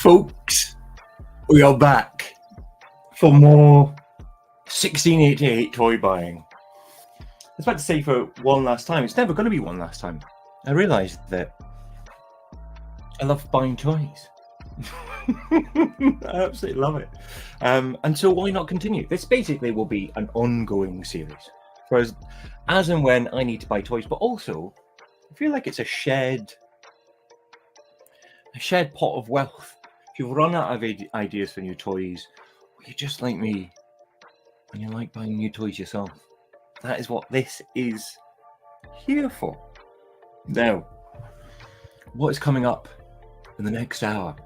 Folks, we are back for more 1688 toy buying. I was about to say for one last time. It's never going to be one last time. I realised that I love buying toys. I absolutely love it. And so why not continue? This basically will be an ongoing series. For as and when I need to buy toys, but also I feel like it's a shared pot of wealth. If you've run out of ideas for new toys, or you're just like me and you like buying new toys yourself, that is what this is here for. Now, what is coming up in the next hour?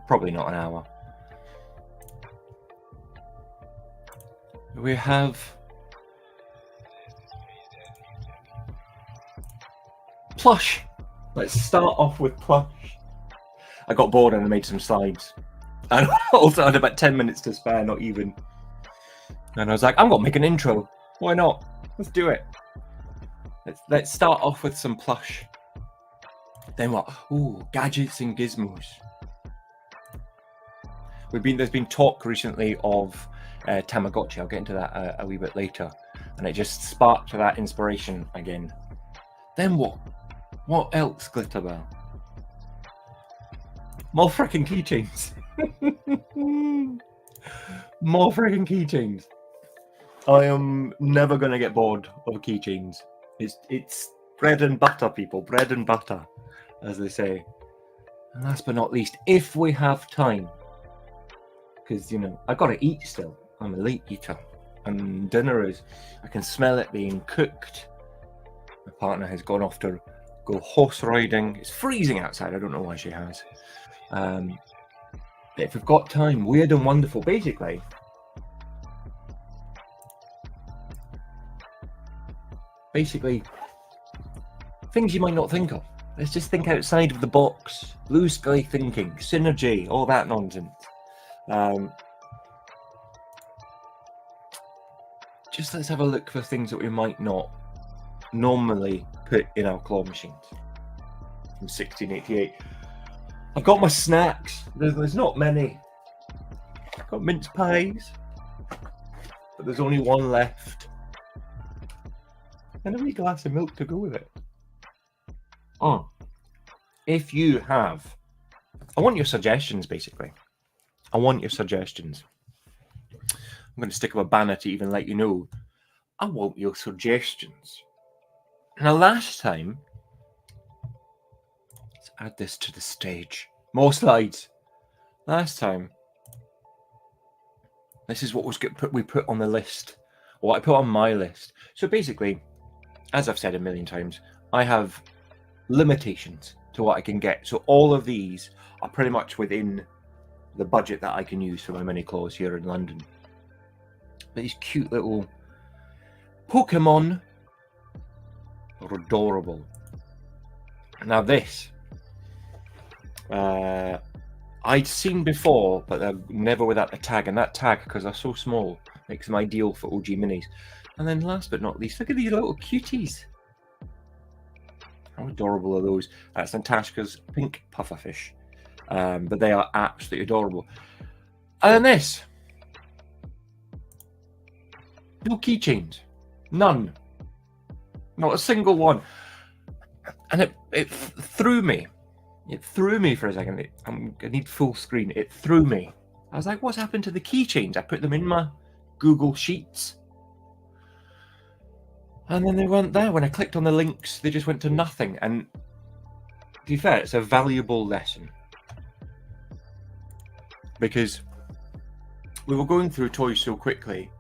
Probably not an hour. We have plush. Let's start off with plush. I got bored and I made some slides. And also had about 10 minutes to spare, not even. And I was like, I'm going to make an intro. Why not? Let's do it. Let's start off with some plush. Then what? Ooh, gadgets and gizmos. There's been talk recently of Tamagotchi. I'll get into that a wee bit later. And it just sparked that inspiration again. Then what? What else, Glitterbell? More freaking keychains. More freaking keychains. I am never going to get bored of keychains. It's bread and butter, people. Bread and butter, as they say. And last but not least, if we have time, because, you know, I got to eat still. I'm a late eater. And dinner is, I can smell it being cooked. My partner has gone off to go horse riding. It's freezing outside. I don't know why she has. But if we've got time, weird and wonderful, basically. Things you might not think of. Let's just think outside of the box. Blue sky thinking, synergy, all that nonsense. Just let's have a look for things that we might not normally put in our claw machines. From 1688. I've got my snacks. There's not many. I've got mince pies, but there's only one left. And a wee glass of milk to go with it. Oh, if you have, I want your suggestions, basically. I want your suggestions. I'm going to stick up a banner to even let you know. I want your suggestions. Now, last time, let's add this to the stage. More slides. Last time, this is what we put on the list, or what I put on my list. So basically, as I've said a million times, I have limitations to what I can get. So all of these are pretty much within the budget that I can use for my mini claws here in London. But these cute little Pokemon are adorable. Now this, I'd seen before, but they're never without the tag. And that tag, because they're so small, makes them ideal for OG minis. And then last but not least, look at these little cuties. How adorable are those? That's Natashka's pink pufferfish. But they are absolutely adorable. And then this. No keychains. None. Not a single one. And it threw me. It threw me for a second. I need full screen. It threw me. I was like, what's happened to the keychains? I put them in my Google Sheets. And then they weren't there. When I clicked on the links, they just went to nothing. And to be fair, it's a valuable lesson. Because we were going through toys so quickly.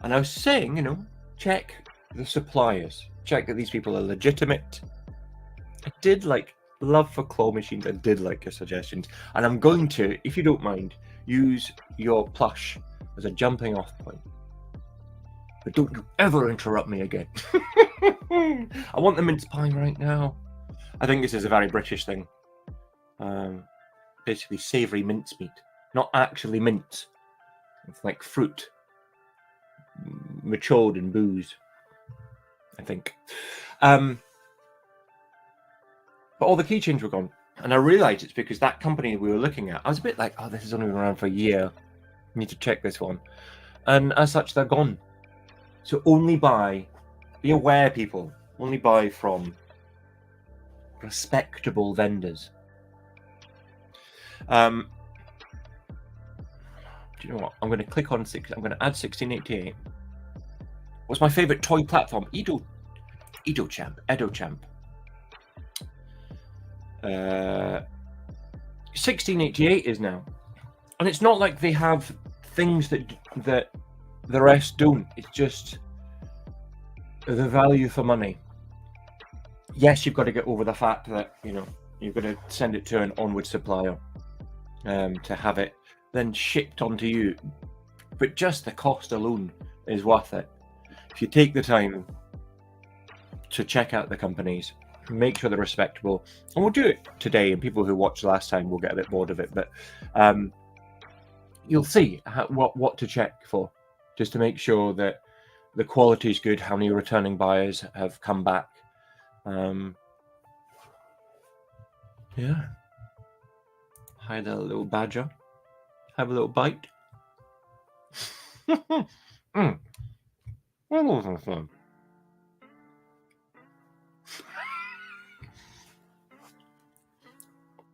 And I was saying, you know, check the suppliers. Check that these people are legitimate. I did like love for claw machines. I did like your suggestions. And I'm going to, if you don't mind, use your plush as a jumping off point. But don't you ever interrupt me again. I want the mince pie right now. I think this is a very British thing. Basically savoury mincemeat. Not actually mince. It's like fruit. Matured in booze. I think. But all the keychains were gone. And I realised it's because that company we were looking at, I was a bit like, oh, this has only been around for a year. I need to check this one. And as such, they're gone. So only buy, be aware, people, only buy from respectable vendors. Do you know what? I'm going to click on I'm going to add 1688. What's my favourite toy platform? Edo Champ. 1688 is now, and it's not like they have things that the rest don't. It's just the value for money. Yes, you've got to get over the fact that you've got to send it to an onward supplier to have it then shipped onto you, but just the cost alone is worth it. If you take the time to check out the companies, make sure they're respectable, and we'll do it today, and people who watched last time will get a bit bored of it, but you'll see what to check for, just to make sure that the quality is good, how many returning buyers have come back. Yeah. Hi there, little badger. Have a little bite.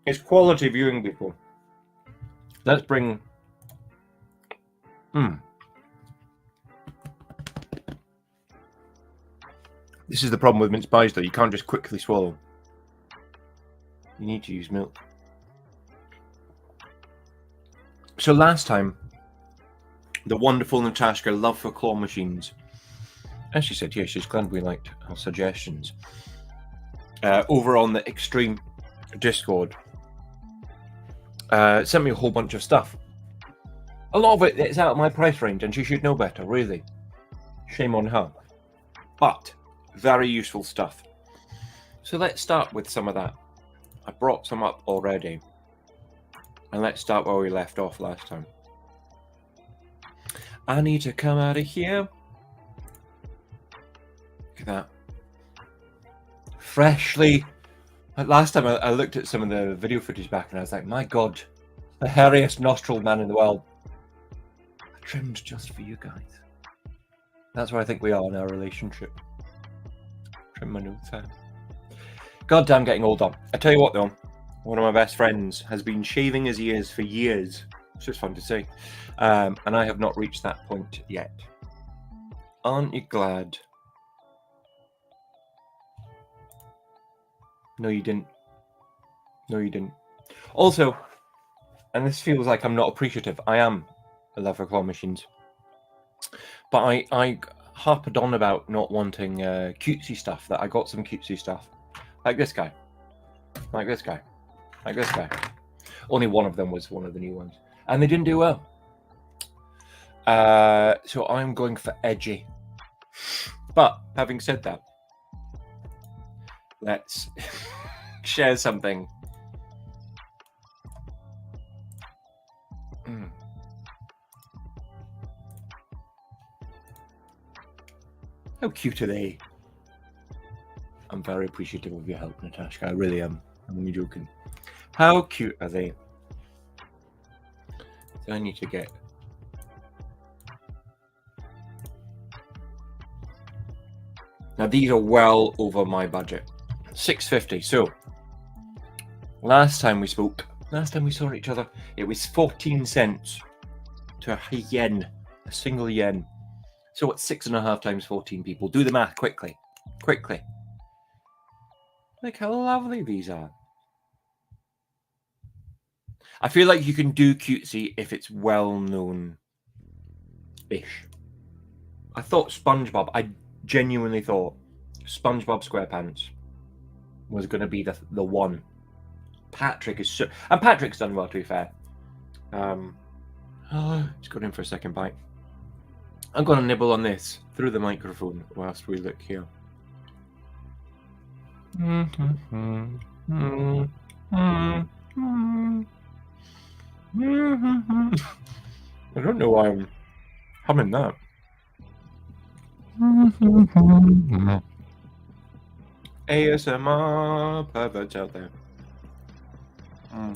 It's quality viewing, people. Let's bring... This is the problem with mince pies, though. You can't just quickly swallow. You need to use milk. So last time, the wonderful Natasha love for claw machines, as she said, yes, she's glad we liked our suggestions. Over on the Extreme Discord, sent me a whole bunch of stuff. A lot of it is out of my price range, and she should know better, really. Shame on her. But very useful stuff. So let's start with some of that. I brought some up already. And let's start where we left off last time. I need to come out of here. Look at that. Freshly. Last time I looked at some of the video footage back and I was like, my God, the hairiest nostril man in the world. I trimmed just for you guys. That's where I think we are in our relationship. Trim my nose hair. Goddamn getting older. I tell you what though. One of my best friends has been shaving his ears for years. It's just fun to see. And I have not reached that point yet. Aren't you glad? No, you didn't. No, you didn't. Also, and this feels like I'm not appreciative. I am a lover of claw machines. But I harped on about not wanting cutesy stuff. That I got some cutesy stuff. Like this guy. Like this guy. Like this guy. Only one of them was one of the new ones. And they didn't do well. So I'm going for edgy. But having said that, let's share something. How cute are they? I'm very appreciative of your help, Natasha. I really am. I'm only joking. How cute are they? So I need to get... Now these are well over my budget. $6.50. So last time we spoke, last time we saw each other, it was 14 cents to a yen, a single yen. So what's 6.5 times 14, people? Do the math quickly. Quickly. Look how lovely these are. I feel like you can do cutesy if it's well-known-ish. I thought SpongeBob, I genuinely thought SpongeBob SquarePants was going to be the one. Patrick is so... And Patrick's done well, to be fair. He's got in for a second bite. I'm going to nibble on this through the microphone whilst we look here. I don't know why I'm humming that. ASMR perverts out there. I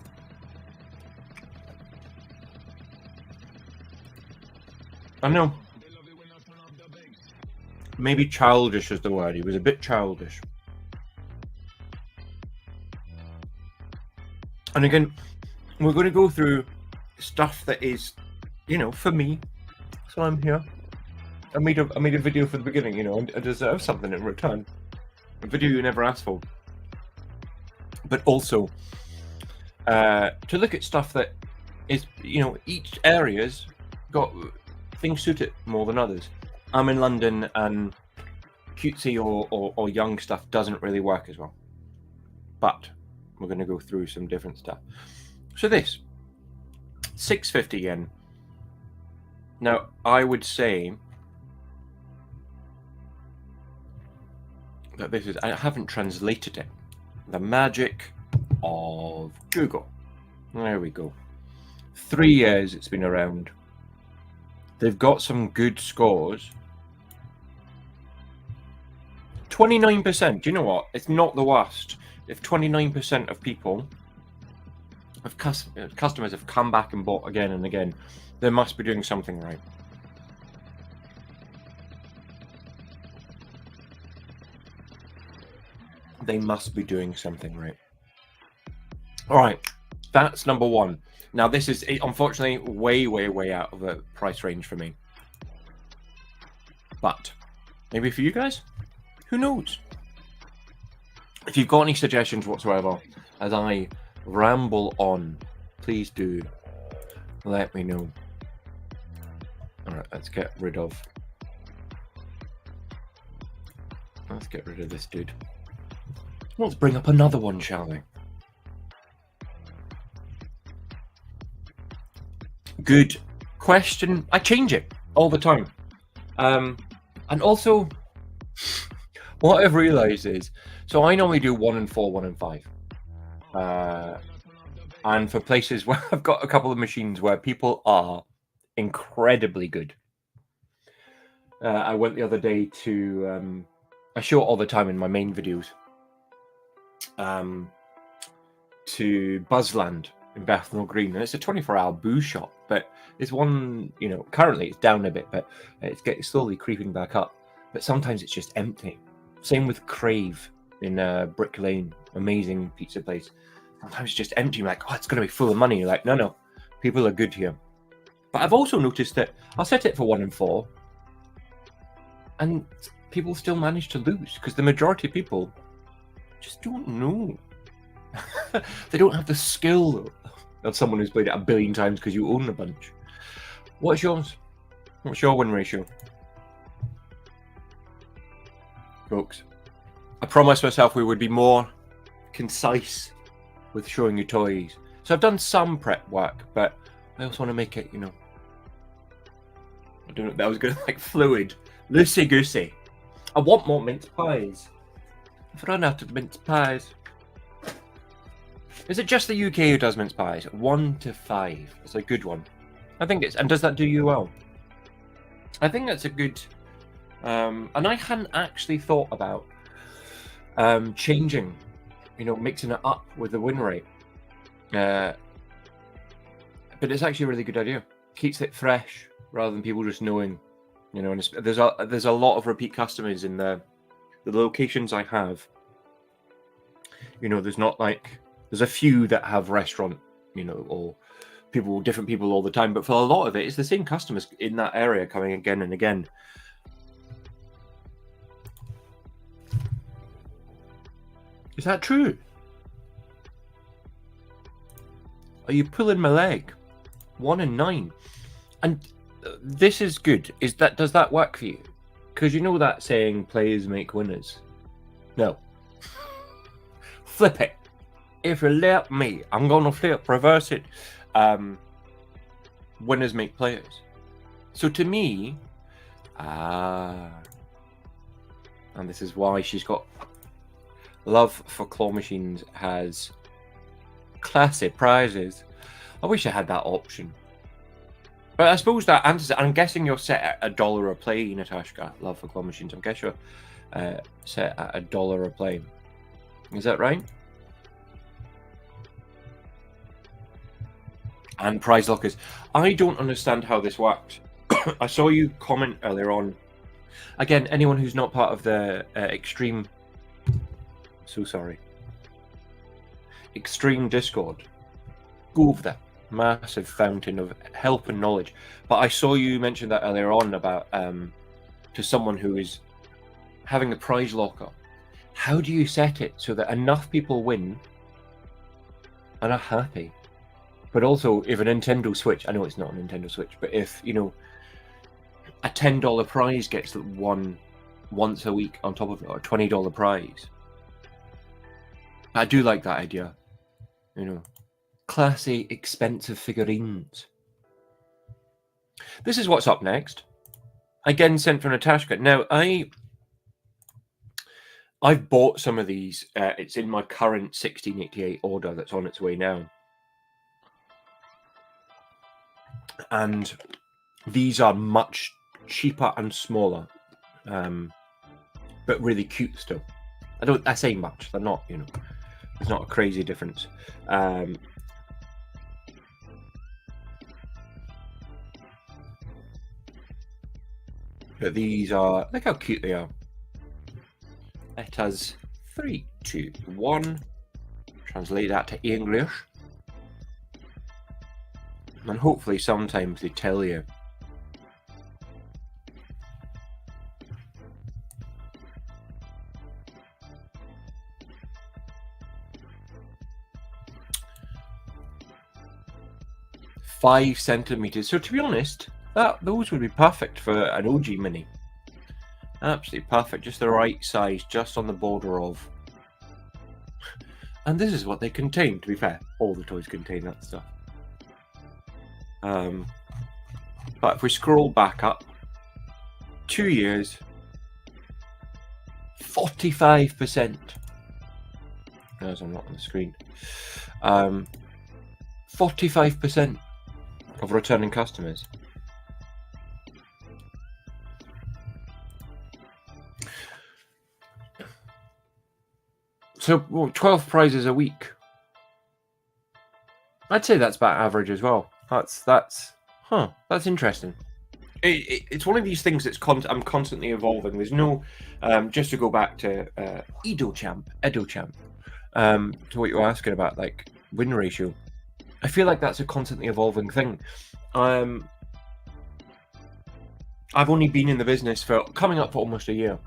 know. Maybe childish is the word. He was a bit childish. And again, we're going to go through stuff that is, you know, for me. So I'm here. I made a video for the beginning, you know, and I deserve something in return. A video you never asked for. But also, to look at stuff that is, you know, each area's got things suit it more than others. I'm in London, and cutesy or young stuff doesn't really work as well. But we're going to go through some different stuff. So this, 650 yen. Now, I would say that this is, I haven't translated it. The magic of Google. There we go. 3 years it's been around. They've got some good scores. 29%. Do you know what? It's not the worst. If 29% of people, of customers have come back and bought again and again, they must be doing something right. They must be doing something right. All right, that's number one. Now, this is unfortunately way out of the price range for me. But maybe for you guys, who knows? If you've got any suggestions whatsoever, as I ramble on, please do let me know. All right, let's get rid of this dude. Let's bring up another one, shall we? Good question. I change it all the time. And also, what I've realized is, so I normally do 1 and 4, 1 and 5. And for places where I've got a couple of machines where people are incredibly good. I went the other day to, I show it all the time in my main videos, to Buzzland in Bethnal Green, and it's a 24-hour booze shop, but it's one, you know, currently it's down a bit, but it's getting slowly creeping back up. But sometimes it's just empty. Same with Crave in Brick Lane, amazing pizza place. Sometimes it's just empty. You're like, oh, it's going to be full of money. You're like, no, people are good here. But I've also noticed that I'll set it for 1 and 4, and people still manage to lose because the majority of people just don't know. They don't have the skill of someone who's played it a billion times because you own a bunch. What's yours? What's your win ratio? Folks, I promised myself we would be more concise with showing you toys. So I've done some prep work, but I also want to make it, you know, I don't know, that was good, like fluid, loosey-goosey. I want more mince pies. I've run out of mince pies. Is it just the UK who does mince pies? 1 to 5. It's a good one. I think it's, and does that do you well? I think that's a good, and I hadn't actually thought about changing, you know, mixing it up with the win rate. But it's actually a really good idea. Keeps it fresh rather than people just knowing, you know. And there's a lot of repeat customers in the locations I have. You know, there's not like, there's a few that have restaurant, you know, or different people all the time, but for a lot of it, it's the same customers in that area coming again and again. Is that true? Are you pulling my leg? 1 and 9. And this is good. Does that work for you? Because you know that saying, players make winners. No. Flip it. If you let me, I'm going to reverse it. Winners make players. So to me, and this is why she's got love for claw machines, has classy prizes. I wish I had that option. But I suppose that answers it. I'm guessing you're set at $1 a play, Natashka. Love for claw machines. I'm guessing you're set at $1 a play. Is that right? and prize lockers. I don't understand how this works. I saw you comment earlier on. Again, anyone who's not part of the Extreme... So sorry. Extreme Discord. Go over there. Massive fountain of help and knowledge. But I saw you mention that earlier on about to someone who is having the prize locker. How do you set it so that enough people win and are happy? But also, if a Nintendo Switch, I know it's not a Nintendo Switch, but if, you know, a $10 prize gets won once a week on top of it, or a $20 prize. I do like that idea. You know, classy, expensive figurines. This is what's up next. Again, sent from Natasha. Now, I've bought some of these. It's in my current 1688 order that's on its way now. And these are much cheaper and smaller, but really cute still. I say much. They're not, you know, there's not a crazy difference. But these are, look how cute they are. It has 3, 2, 1. Translate that to English. And hopefully sometimes they tell you. "5 centimeters." So to be honest, those would be perfect for an OG Mini. Absolutely perfect, just the right size, just on the border of. And this is what they contain, to be fair. All the toys contain that stuff. But if we scroll back up, 2 years, 45%. As I'm not on the screen. 45% of returning customers. So 12 prizes a week. I'd say that's about average as well. That's interesting. It's one of these things that's I'm constantly evolving. There's no, just to go back to Edo Champ, to what you were asking about, like win ratio. I feel like that's a constantly evolving thing. I've only been in the business for coming up for almost a year,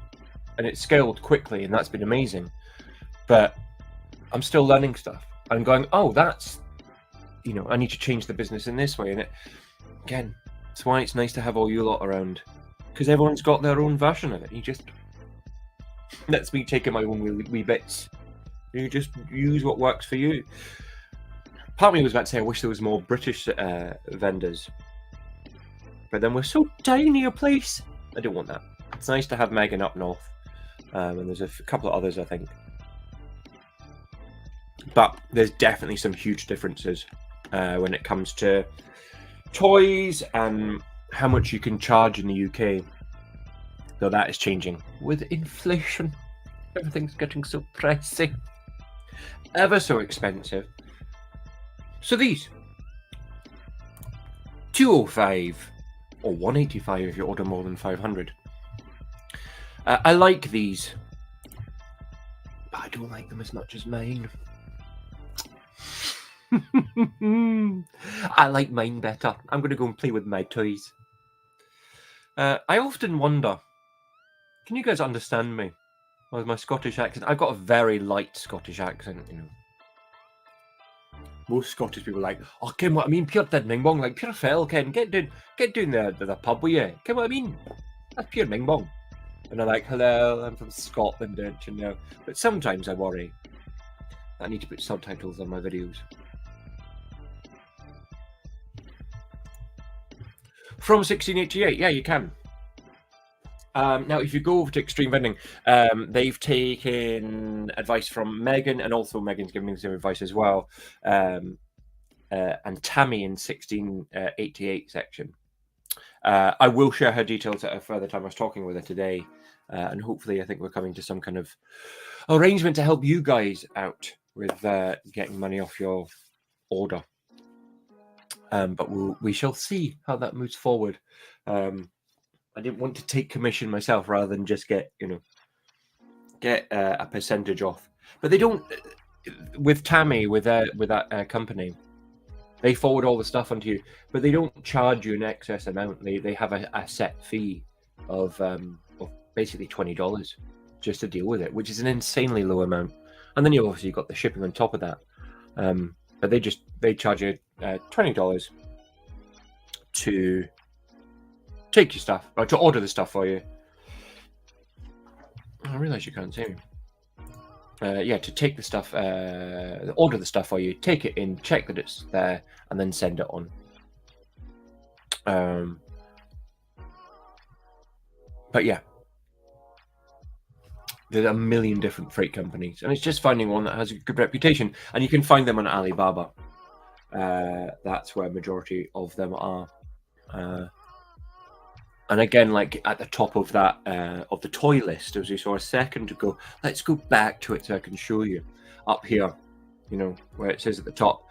and it's scaled quickly, and that's been amazing. But I'm still learning stuff. I'm going, oh, that's, you know, I need to change the business in this way. And again, that's why it's nice to have all you lot around, because everyone's got their own version of it. You just, that's me taking my own wee bits. You just use what works for you. Part of me was about to say I wish there was more British vendors, but then we're so tiny a place. I don't want that. It's nice to have Megan up north, and there's a couple of others, I think. But there's definitely some huge differences when it comes to toys and how much you can charge in the UK. Though that is changing with inflation. Everything's getting so pricey. Ever so expensive. So these. 205 or 185 if you order more than 500. I like these. But I don't like them as much as mine. I like mine better. I'm going to go and play with my toys. I often wonder, can you guys understand me with my Scottish accent? I've got a very light Scottish accent, you know. Most Scottish people are like, oh, Ken, what I mean? Pure dead ming bong, like pure fell, Ken. Get down the pub with you. Ken, what I mean? That's pure ming bong. And I'm like, hello, I'm from Scotland, don't you know? But sometimes I worry. I need to put subtitles on my videos. From 1688, yeah, you can. Now, if you go over to Extreme Vending, they've taken advice from Megan, and also Megan's giving some advice as well, and Tammy in 1688 section. I will share her details at a further time. I was talking with her today, and hopefully I think we're coming to some kind of arrangement to help you guys out with getting money off your order. But we shall see how that moves forward. I didn't want to take commission myself rather than just get a percentage off. But they don't. With Tammy, with that company, they forward all the stuff onto you, but they don't charge you an excess amount. They have a set fee of basically $20 just to deal with it, which is an insanely low amount. And then you obviously got the shipping on top of that. But they charge you $20 to take your stuff, or to order the stuff for you. I realize you can't see me. Yeah, to take the stuff, order the stuff for you, take it in, check that it's there, and then send it on. But yeah, there's a million different freight companies, and it's just finding one that has a good reputation, and you can find them on Alibaba. That's where a majority of them are. And again, like at the top of that of the toy list, as we saw a second ago, let's go back to it so I can show you. Up here, where it says at the top,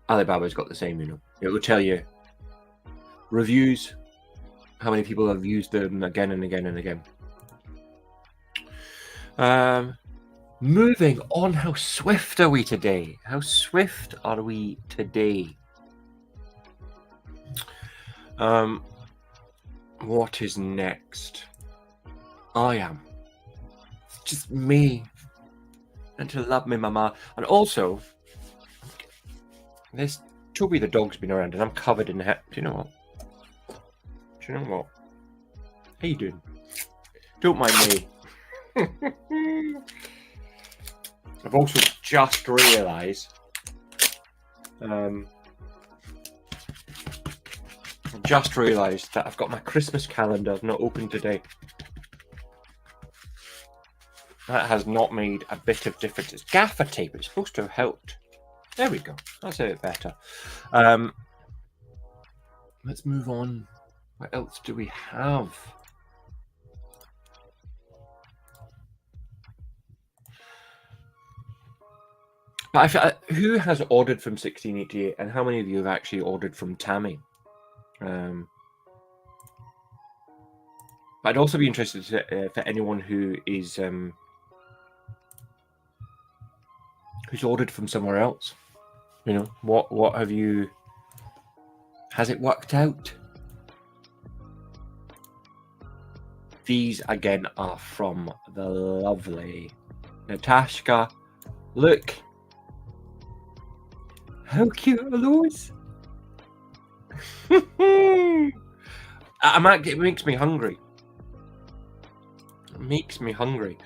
Alibaba's got the same, it will tell you reviews, how many people have used them again and again and again. Moving on, how swift are we today? How swift are we today? What is next? I am. It's just me. And to love me, mama. And also, this Toby the dog's been around and I'm covered in hair. Do you know what? How you doing? Don't mind me. I've also just realised that I've got my Christmas calendar not open today. That has not made a bit of difference. It's gaffer tape. It's supposed to have helped. There we go. That's a bit better. Let's move on. What else do we have? But who has ordered from 1688, and how many of you have actually ordered from Tammy? But I'd also be interested for anyone who is who's ordered from somewhere else. What have you? Has it worked out? These again are from the lovely Natasha. Look, how cute are those? It makes me hungry. It makes me hungry.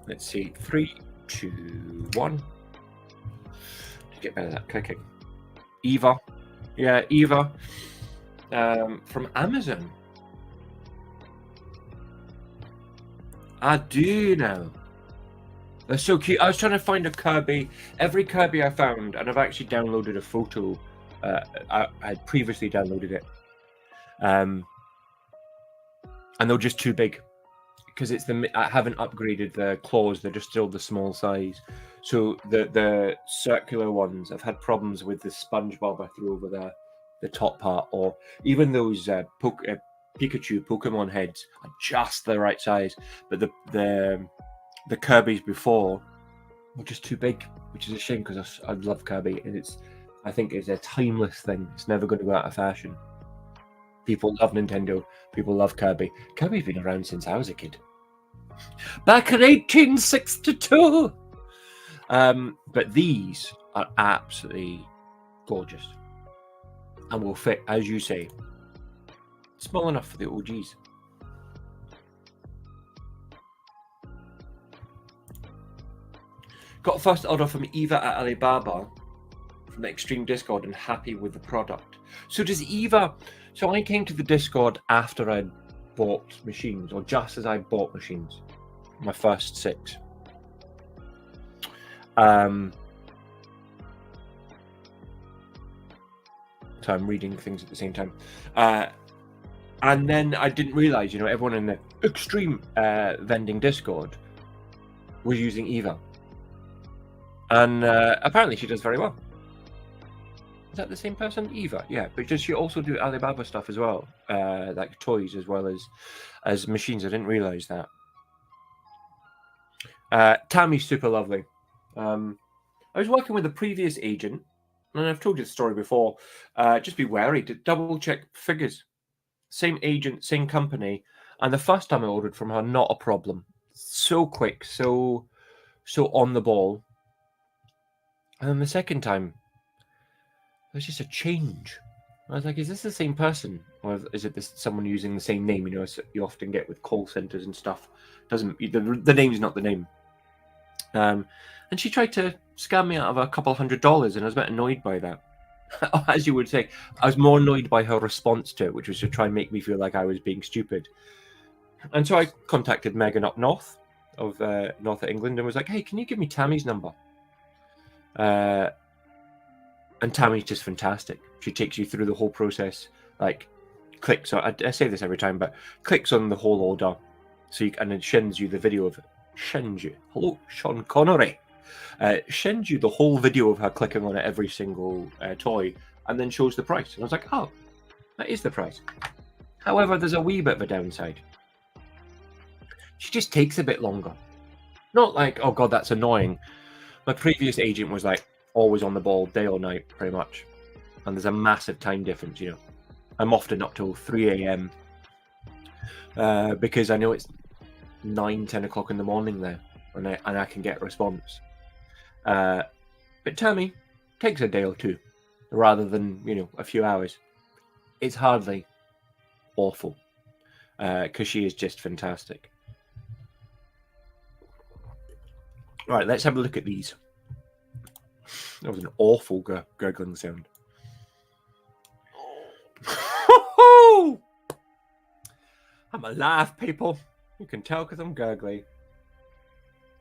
Let's see. 3, 2, 1. To get better at that clicking. Eva. Yeah, Eva. From Amazon. I do know. They're so cute. I was trying to find a Kirby. Every Kirby I found, and I've actually downloaded a photo. I had previously downloaded it. And they're just too big. Because I haven't upgraded the claws. They're just still the small size. So the circular ones, I've had problems with the SpongeBob I threw over the top part, or even those Pikachu Pokemon heads are just the right size, but the Kirby's before were just too big, which is a shame because I love Kirby, and I think it's a timeless thing. It's never going to go out of fashion. People love Nintendo. People love Kirby. Kirby's been around since I was a kid, back in 1862. But these are absolutely gorgeous and will fit, as you say, small enough for the OGs. Got a first order from Eva at Alibaba from the Extreme Discord and happy with the product. So does Eva... So I came to the Discord after I'd bought machines, or just as I bought machines. My first 6. So I'm reading things at the same time. And then I didn't realise, everyone in the Extreme Vending Discord was using Eva. And apparently she does very well. Is that the same person? Eva, yeah. But does she also do Alibaba stuff as well, like toys as well as machines? I didn't realize that. Tammy's super lovely. I was working with a previous agent, and I've told you the story before. Just be wary to double check figures. Same agent, same company, and the first time I ordered from her, not a problem. So quick, so on the ball. And then the second time, there's just a change. I was like, is this the same person? Or is it someone using the same name? You know, you often get with call centers and stuff. The name's not the name. And she tried to scam me out of a couple $100, and I was a bit annoyed by that. As you would say, I was more annoyed by her response to it, which was to try and make me feel like I was being stupid. And so I contacted Megan up north of North of England and was like, hey, can you give me Tammy's number? And Tammy's just fantastic. She takes you through the whole process, like clicks on, I say this every time, but clicks on the whole order, and then sends you the video of it. Hello, Sean Connery. Sends you the whole video of her clicking on every single toy, and then shows the price. And I was like, oh, that is the price. However, there's a wee bit of a downside. She just takes a bit longer. Not like, oh god, that's annoying. My previous agent was like always on the ball, day or night, pretty much. And there's a massive time difference, you know. I'm often up till 3 a.m. Because I know it's 9-10 o'clock in the morning there, and I can get a response. But Tammy takes a day or two, rather than, you know, a few hours. It's hardly awful, because she is just fantastic. Right, let's have a look at these. That was an awful gurgling sound. I'm alive, people. You can tell because I'm gurgly.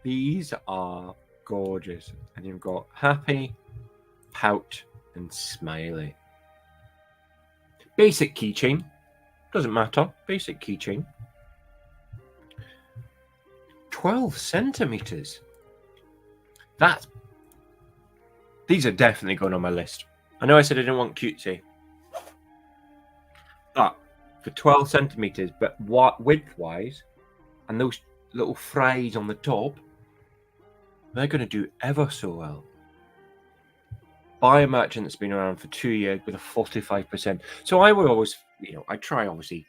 These are gorgeous. And you've got happy, pout, and smiley. Basic keychain. Doesn't matter. Basic keychain. 12 centimeters. These are definitely going on my list. I know I said I didn't want cutesy. But for 12 centimeters, but width-wise, and those little fries on the top, they're going to do ever so well. Buy a merchant that's been around for 2 years with a 45%. So I would always, you know, I try obviously,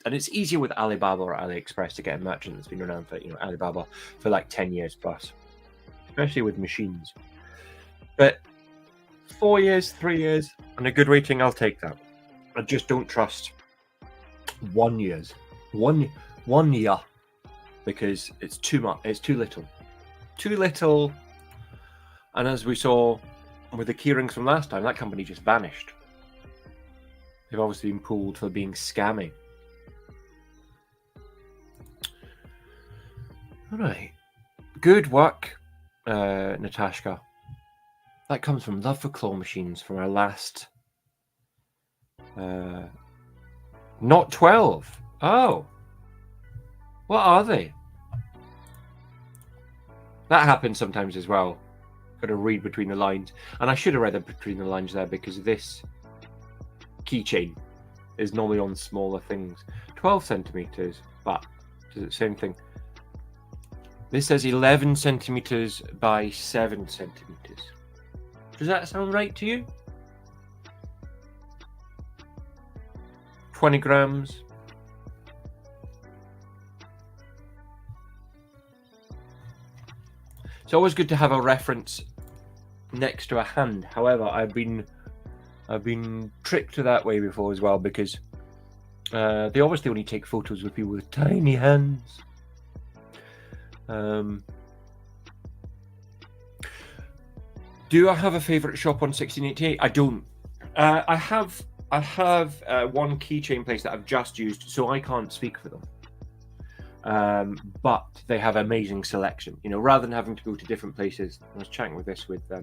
and it's easier with Alibaba or AliExpress to get a merchant that's been around for, you know, Alibaba for like 10 years plus, especially with machines. But 4 years, 3 years, and a good rating, I'll take that. I just don't trust 1 year, because it's too much. It's too little. And as we saw with the key rings from last time, that company just vanished. They've obviously been pulled for being scammy. All right, good work, Natashka. That comes from Love for Claw Machines from our last. Not 12. Oh. What are they? That happens sometimes as well. Got to read between the lines. And I should have read between the lines there, because this keychain is normally on smaller things. 12 centimeters, but does it same thing? This says 11 centimeters by 7 centimeters. Does that sound right to you? 20 grams. It's always good to have a reference next to a hand. However, I've been tricked to that way before as well, because they obviously only take photos with people with tiny hands. Do I have a favorite shop on 1688? I don't. I have one keychain place that I've just used, so I can't speak for them. But they have amazing selection. You know, rather than having to go to different places. I was chatting with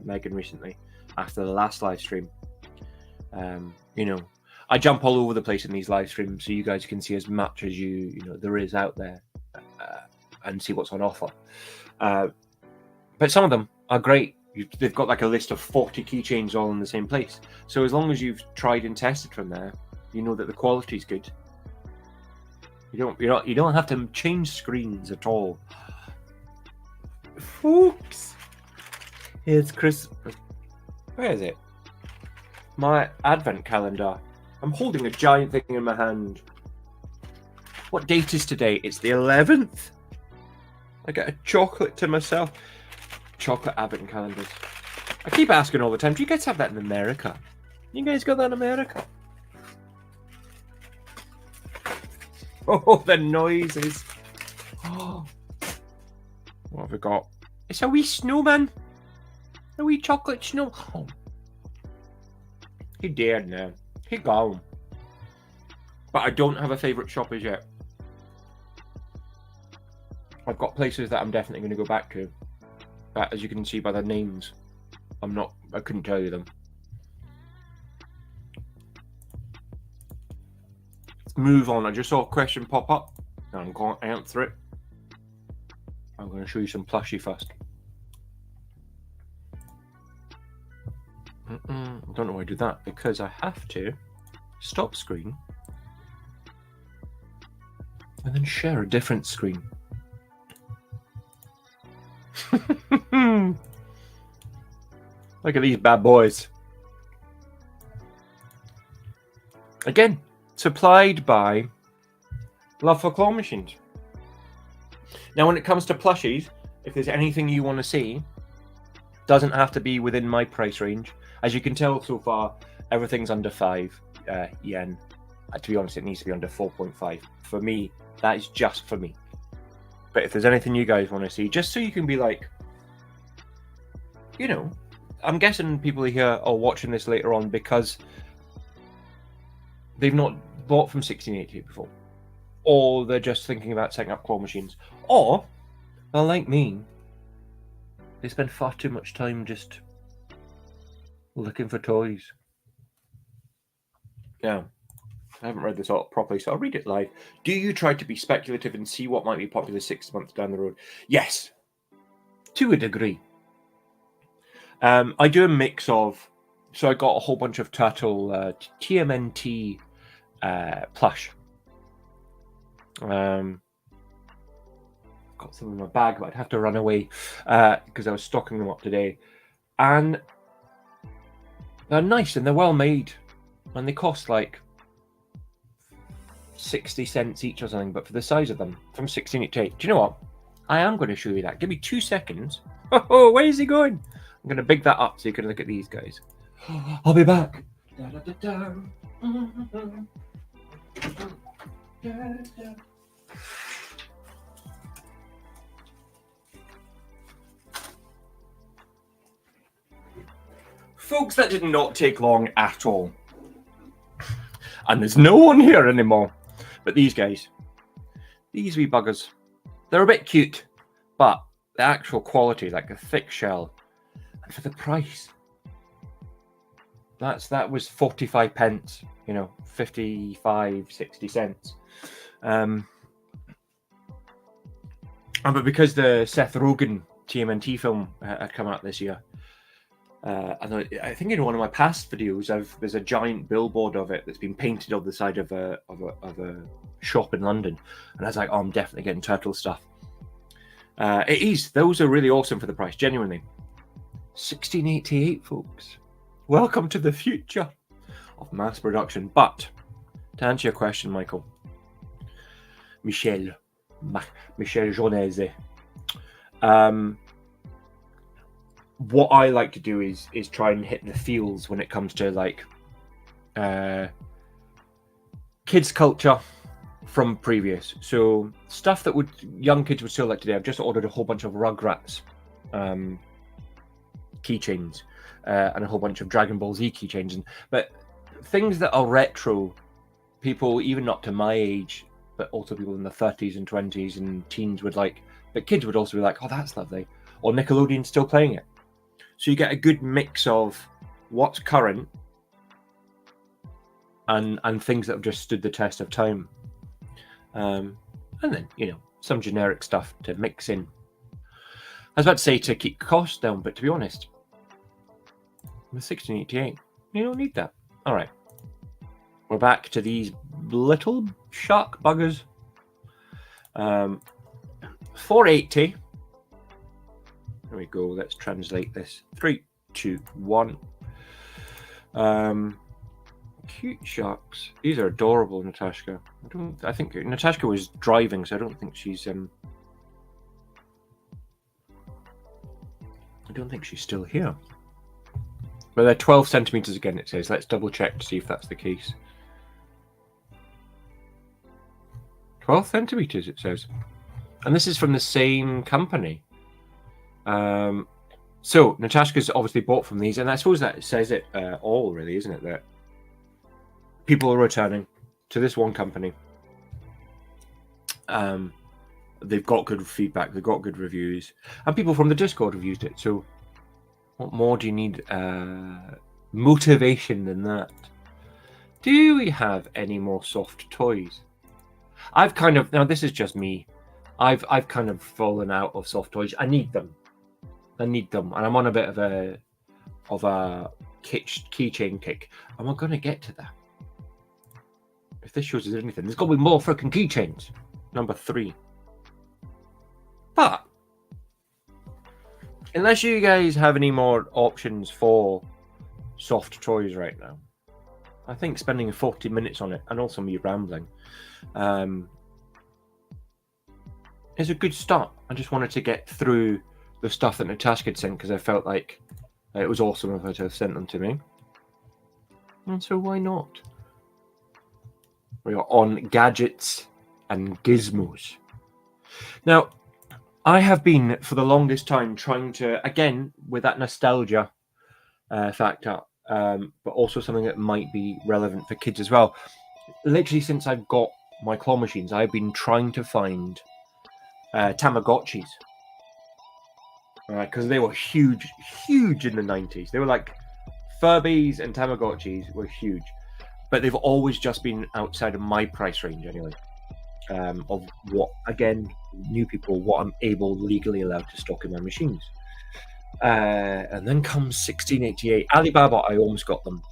Megan recently after the last live stream. You know, I jump all over the place in these live streams, so you guys can see as much as you know there is out there, and see what's on offer. But some of them are great. they've got like a list of 40 keychains all in the same place. So as long as you've tried and tested from there, you know that the quality's good. You don't have to change screens at all. Folks, it's Christmas. Where is it? My advent calendar. I'm holding a giant thing in my hand. What date is today? It's the 11th. I get a chocolate to myself. Chocolate advent calendars. I keep asking all the time, do you guys have that in America? You guys got that in America? Oh, the noises. Oh. What have we got? It's a wee snowman. A wee chocolate snow. Oh. He dared now. He gone. But I don't have a favourite shop as yet. I've got places that I'm definitely going to go back to. But as you can see by the names, I couldn't tell you them. Let's move on. I just saw a question pop up. And I'm going to answer it. I'm going to show you some plushie first. I don't know why I do that, because I have to stop screen and then share a different screen. Look at these bad boys. Again, supplied by Love for Claw Machines. Now, when it comes to plushies, if there's anything you want to see, doesn't have to be within my price range. As you can tell so far, everything's under 5 yen. To be honest, it needs to be under 4.5. For me, that is just for me. But if there's anything you guys want to see, just so you can be like, you know, I'm guessing people here are watching this later on because they've not bought from 1688 before. Or they're just thinking about setting up claw machines. Or, they're like me, they spend far too much time just looking for toys. Yeah, I haven't read this all properly, so I'll read it live. Do you try to be speculative and see what might be popular 6 months down the road? Yes, to a degree. I do a mix of, so I got a whole bunch of Turtle TMNT plush. Got some in my bag, but I'd have to run away because I was stocking them up today. And they're nice and they're well made. And they cost like 60 cents each or something, but for the size of them, from 1688. Do you know what? I am going to show you that. Give me 2 seconds. Oh, where is he going? I'm going to big that up so you can look at these guys. I'll be back. Folks, that did not take long at all. And there's no one here anymore. But these guys, these wee buggers, they're a bit cute, but the actual quality, like a thick shell, and for the price, that was 45 pence, you know, 55, 60 cents. But because the Seth Rogen TMNT film had come out this year, and I think in one of my past videos, there's a giant billboard of it that's been painted on the side of a shop in London, and I was like, oh, I'm definitely getting Turtle stuff. It is; those are really awesome for the price, genuinely. 1688, folks. Welcome to the future of mass production. But to answer your question, Michael, Michel Jonese, what I like to do is try and hit the feels when it comes to like kids culture from previous. So stuff that young kids would still like today. I've just ordered a whole bunch of Rugrats keychains and a whole bunch of Dragon Ball Z keychains, but things that are retro. People even up to my age, but also people in the 30s and 20s and teens would like. But kids would also be like, "Oh, that's lovely," or Nickelodeon's still playing it. So you get a good mix of what's current and things that have just stood the test of time. And then, you know, some generic stuff to mix in. I was about to say to keep costs down, but to be honest, With 1688, you don't need that. All right, we're back to these little shark buggers. 480. There we go. Let's translate this. 3, 2, 1. Cute sharks. These are adorable, Natashka. I think Natashka was driving, so I don't think she's still here. But they're 12 centimeters again, it says. Let's double check to see if that's the case. 12 centimeters, it says. And this is from the same company. So Natashka's obviously bought from these, and I suppose that says it all, really, isn't it? That people are returning to this one company. They've got good feedback, they've got good reviews, and people from the Discord have used it. So what more do you need motivation than that? Do we have any more soft toys? I've kind of, now this is just me, I've kind of fallen out of soft toys. I need them, and I'm on a bit of a keychain kick, and we're gonna get to that. If this shows us anything, there's got to be more freaking keychains. Number 3. But unless you guys have any more options for soft toys right now, I think spending 40 minutes on it, and also me rambling, is a good start. I just wanted to get through the stuff that Natashka had sent, because I felt like it was awesome of her to have sent them to me. And so why not? We are on gadgets and gizmos. Now, I have been for the longest time trying to, again, with that nostalgia factor, but also something that might be relevant for kids as well. Literally since I've got my claw machines, I've been trying to find Tamagotchis. Because they were huge in the 90s. They were like Furbies and Tamagotchis were huge. But they've always just been outside of my price range anyway. Of what, again, new people, what I'm legally allowed to stock in my machines. And then comes 1688. Alibaba, I almost got them.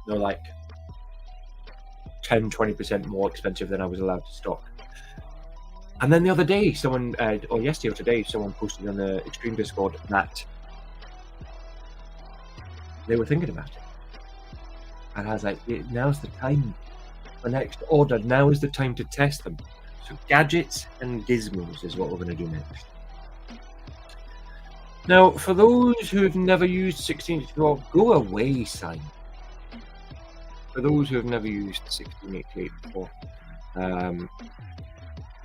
They're like 10-20% more expensive than I was allowed to stock. And then the other day, someone, or yesterday or today, someone posted on the Extreme Discord that they were thinking about it. And I was like, now's the time. The next order, now is the time to test them. So gadgets and gizmos is what we're going to do next. Now, for those who have never used 1688, go away, sign. For those who have never used 1688 before,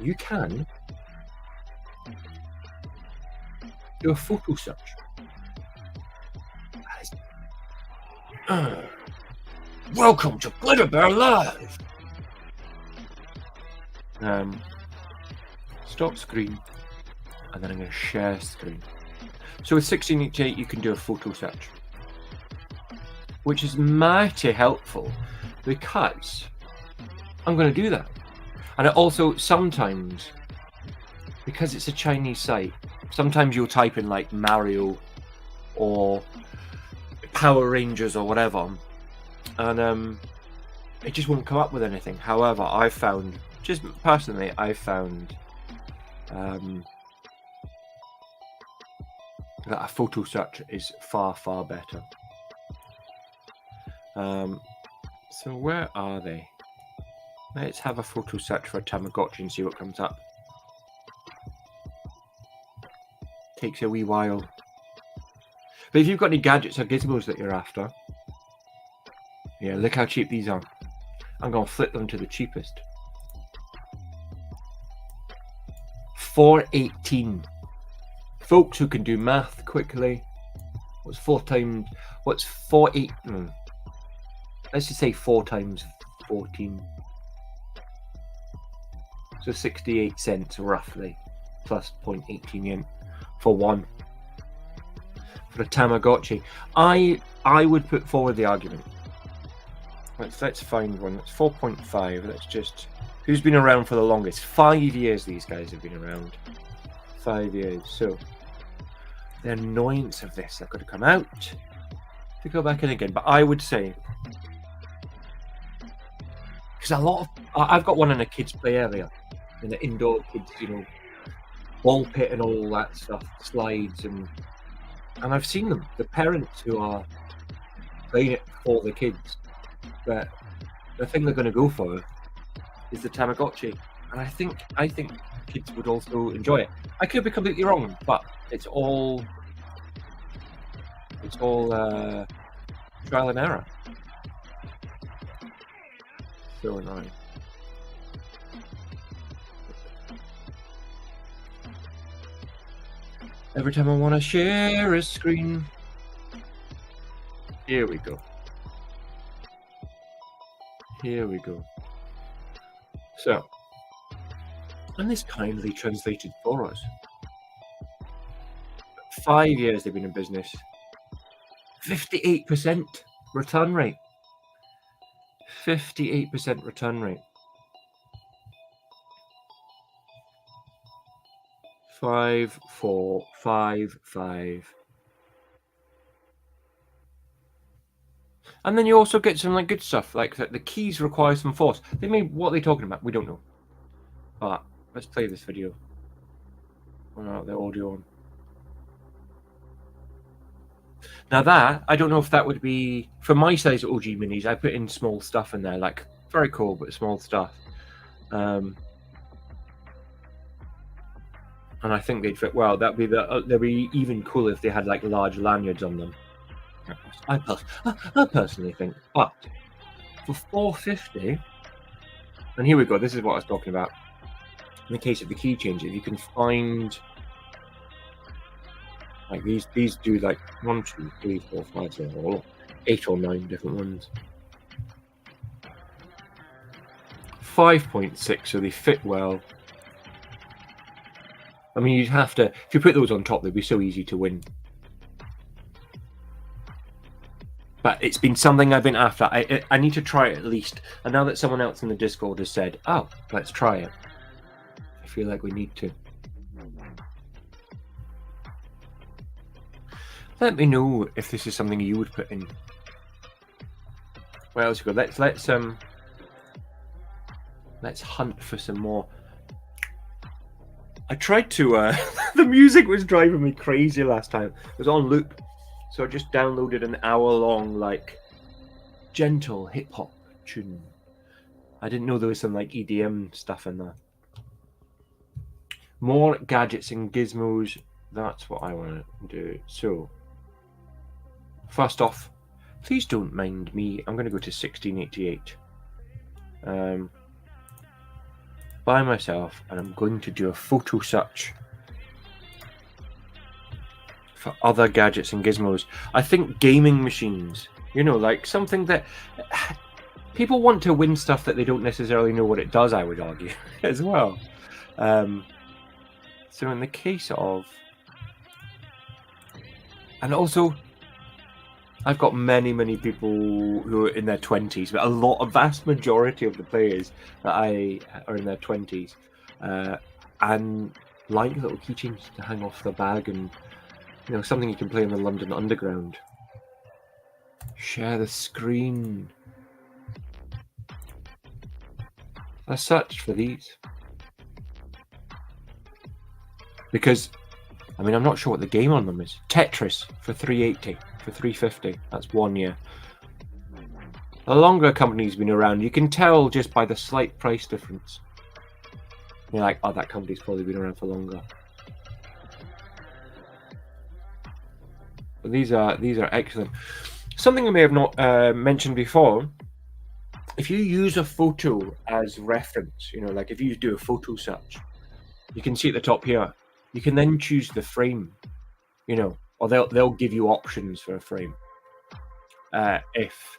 you can do a photo search. Welcome to Teddy Bear Live. Stop screen, and then I'm going to share screen. So with 1688, you can do a photo search, which is mighty helpful because I'm going to do that. And it also sometimes, because it's a Chinese site, sometimes you'll type in like Mario or Power Rangers or whatever, and it just won't come up with anything. However, I found, just personally, that a photo search is far better. So where are they? Let's have a photo search for a Tamagotchi and see what comes up. Takes a wee while. But if you've got any gadgets or gizmos that you're after, yeah, look how cheap these are. I'm going to flip them to the cheapest. 418. Folks who can do math quickly. What's 4 times? What's 48? Let's just say 4 times 14. So 68 cents roughly, plus 0.18 yen for one. For a Tamagotchi, I would put forward the argument. Let's find one. That's 4.5. Let's just, who's been around for the longest? 5 years. These guys have been around. 5 years. So the annoyance of this, I've got to come out. to go back in again. But I would say, because a lot of I've got one in a kids' play area, in the indoor kids, ball pit and all that stuff, slides, and I've seen them, the parents who are playing it for the kids, but the thing they're going to go for is the Tamagotchi, and I think kids would also enjoy it. I could be completely wrong, but it's all trial and error. So annoying. Every time I want to share a screen. Here we go. Here we go. So, and this kindly translated for us. 5 years they've been in business. 58% return rate. 58% return rate. 5, 4, 5, 5. And then you also get some good stuff, like that the keys require some force. What are they talking about? We don't know. But let's play this video. The audio on. Now that, I don't know if that would be, for my size OG minis, I put in small stuff in there, like very cool, but small stuff. And I think they'd fit well. They'd be even cooler if they had like large lanyards on them. I personally think, but for $4.50, and here we go. This is what I was talking about. In the case of the keychains, if you can find like these do like 1, 2, 3, 4, 5, 6, 8 or 9 different ones. 5.6, so they fit well. I mean, you'd have to, if you put those on top, they'd be so easy to win. But it's been something I've been after. I need to try it at least. And now that someone else in the Discord has said, oh, let's try it, I feel like we need to. Let me know if this is something you would put in. Where else we go? Let's hunt for some more. I tried to the music was driving me crazy last time. It was on loop. So I just downloaded an hour-long, like, gentle hip-hop tune. I didn't know there was some, like, EDM stuff in there. More gadgets and gizmos. That's what I want to do. So, first off, please don't mind me. I'm going to go to 1688. By myself, and I'm going to do a photo search for other gadgets and gizmos. I think gaming machines, like something that people want to win stuff that they don't necessarily know what it does, I would argue, as well. So in the case of, and also, I've got many people who are in their 20s, but a vast majority of the players that I are in their 20s, and like little keychains to hang off the bag, and something you can play in the London Underground. Share the screen. I searched for these because, I'm not sure what the game on them is. Tetris for $3.80, for $3.50. That's 1 year. The longer a company's been around, you can tell just by the slight price difference. You're like, oh, that company's probably been around for longer. But these are excellent. Something I may have not mentioned before. If you use a photo as reference, like if you do a photo search, you can see at the top here. You can then choose the frame, or they'll give you options for a frame. If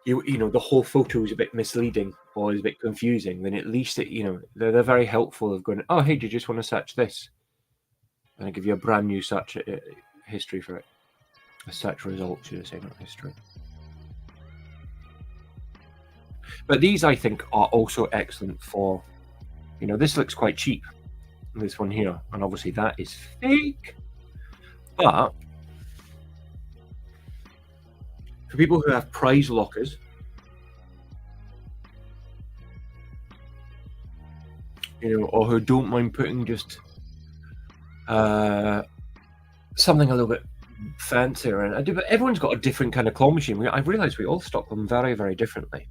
the whole photo is a bit misleading or is a bit confusing, then at least they're very helpful of going, oh, hey, do you just want to search this? And I give you a brand new search history for it. A search result, should I say, not history. But these, I think, are also excellent for, this looks quite cheap, this one here, and obviously that is fake. But For people who have prize lockers, or who don't mind putting just something a little bit fancier in. But everyone's got a different kind of claw machine. I've realised we all stock them very, very differently.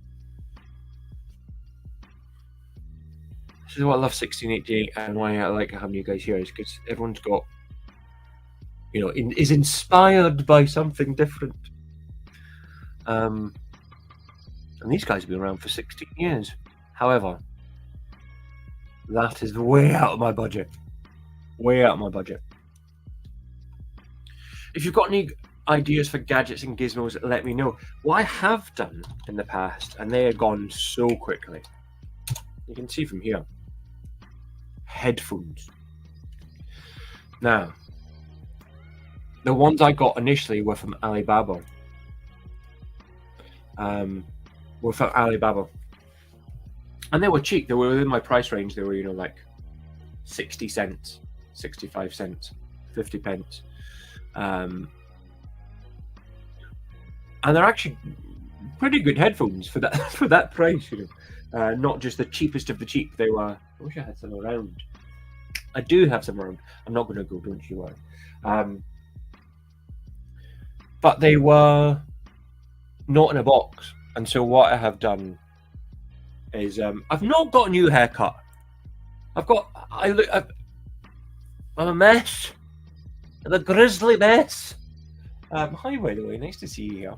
This is what I love 1688 and why I like having you guys here, is because everyone's got, is inspired by something different. And these guys have been around for 16 years. However, that is way out of my budget. Way out of my budget. If you've got any ideas for gadgets and gizmos, let me know. What I have done in the past, and they are gone so quickly. You can see from here. Headphones. Now, the ones I got initially were from Alibaba. And they were cheap. They were within my price range. They were, like 60 cents, 65 cents, 50 pence. And they're actually pretty good headphones for that price, not just the cheapest of the cheap. They were. I wish I had some around. I do have some around. I'm not going to go, don't you worry. But they were not in a box, and so what I have done is I've not got a new haircut. I'm a mess. I'm a grizzly mess. Hi, by the way, nice to see you here.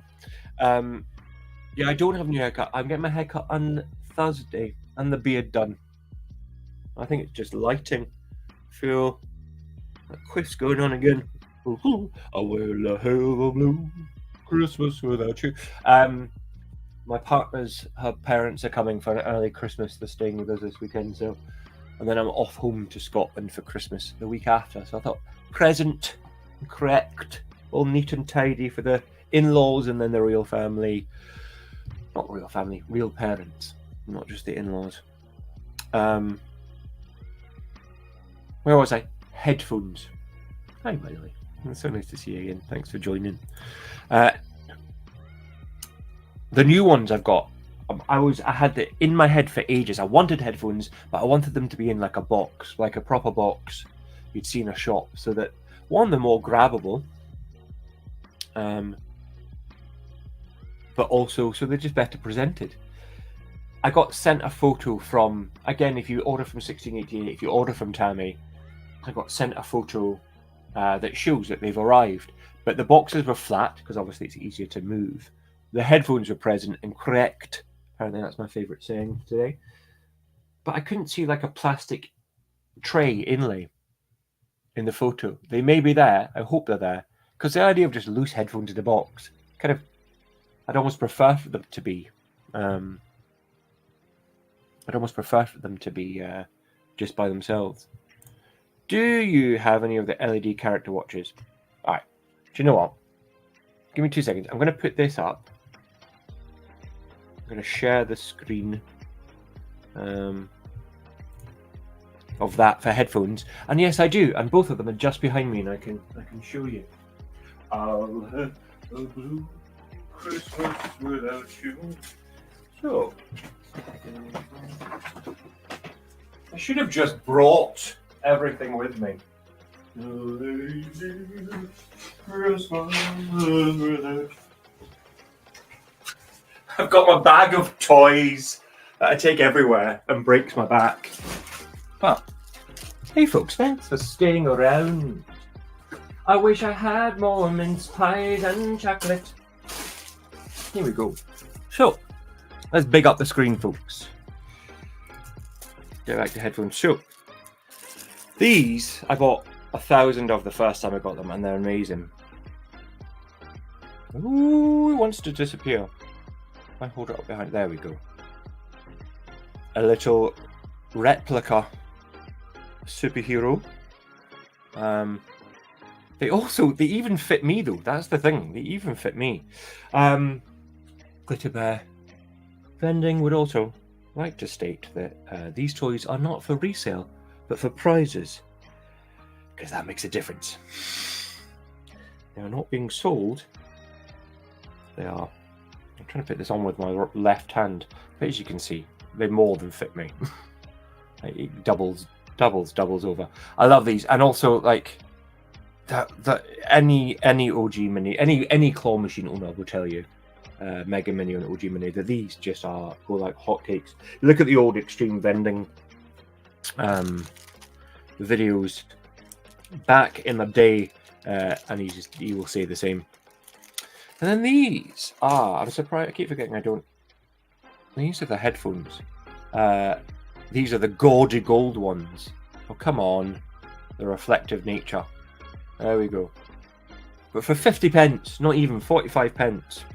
Yeah, I don't have a new haircut. I'm getting my haircut on Thursday and the beard done. I think it's just lighting. Feel a quiff's going on again. I will have a blue Christmas without you. My partner's, her parents are coming for an early Christmas. They're staying with us this weekend, and then I'm off home to Scotland for Christmas the week after. So I thought, present, correct, all neat and tidy for the in-laws and then the real family. Not real family, real parents, not just the in-laws. Where was I? Headphones. Hi, by the way. It's so nice to see you again. Thanks for joining. The new ones I've got, I had it in my head for ages. I wanted headphones, but I wanted them to be in like a box, like a proper box you'd see in a shop, so that one, they're more grabbable, but also so they're just better presented. I got sent a photo from, again, if you order from 1688, if you order from Tammy, I got sent a photo that shows that they've arrived, but the boxes were flat because obviously it's easier to move. The headphones were present and correct. Apparently that's my favourite saying today. But I couldn't see like a plastic tray inlay in the photo. They may be there. I hope they're there. Because the idea of just loose headphones in the box, I'd almost prefer for them to be. Just by themselves. Do you have any of the LED character watches? All right. Do you know what? Give me 2 seconds. I'm going to put this up. I'm going to share the screen of that for headphones. And yes, I do. And both of them are just behind me, and I can show you. I'll have a blue Christmas without you. So, I should have just brought everything with me. I've got my bag of toys that I take everywhere and breaks my back. But, hey folks, thanks for staying around. I wish I had more mince pies and chocolate. Here we go. So, let's big up the screen, folks. Get back to headphones. So, these I bought 1,000 of the first time I got them, and they're amazing. Ooh, it wants to disappear. If I hold it up behind, there we go. A little replica superhero. They even fit me though. That's the thing. They even fit me. Glitter Bear Vending would also like to state that these toys are not for resale, but for prizes, because that makes a difference. They are not being sold They are. I'm trying to put this on with my left hand, but as you can see, they more than fit me. It doubles over. I love these, and also like that any OG Mini, any claw machine owner will tell you, Mega Mini and OG Mini, that these just go like hotcakes. You look at the old Extreme Vending videos back in the day, and you will say the same. And then these are, I'm surprised, I keep forgetting these are the headphones. These are the gaudy gold ones. Oh, come on. The reflective nature. There we go. But for 50 pence, not even 45 pence,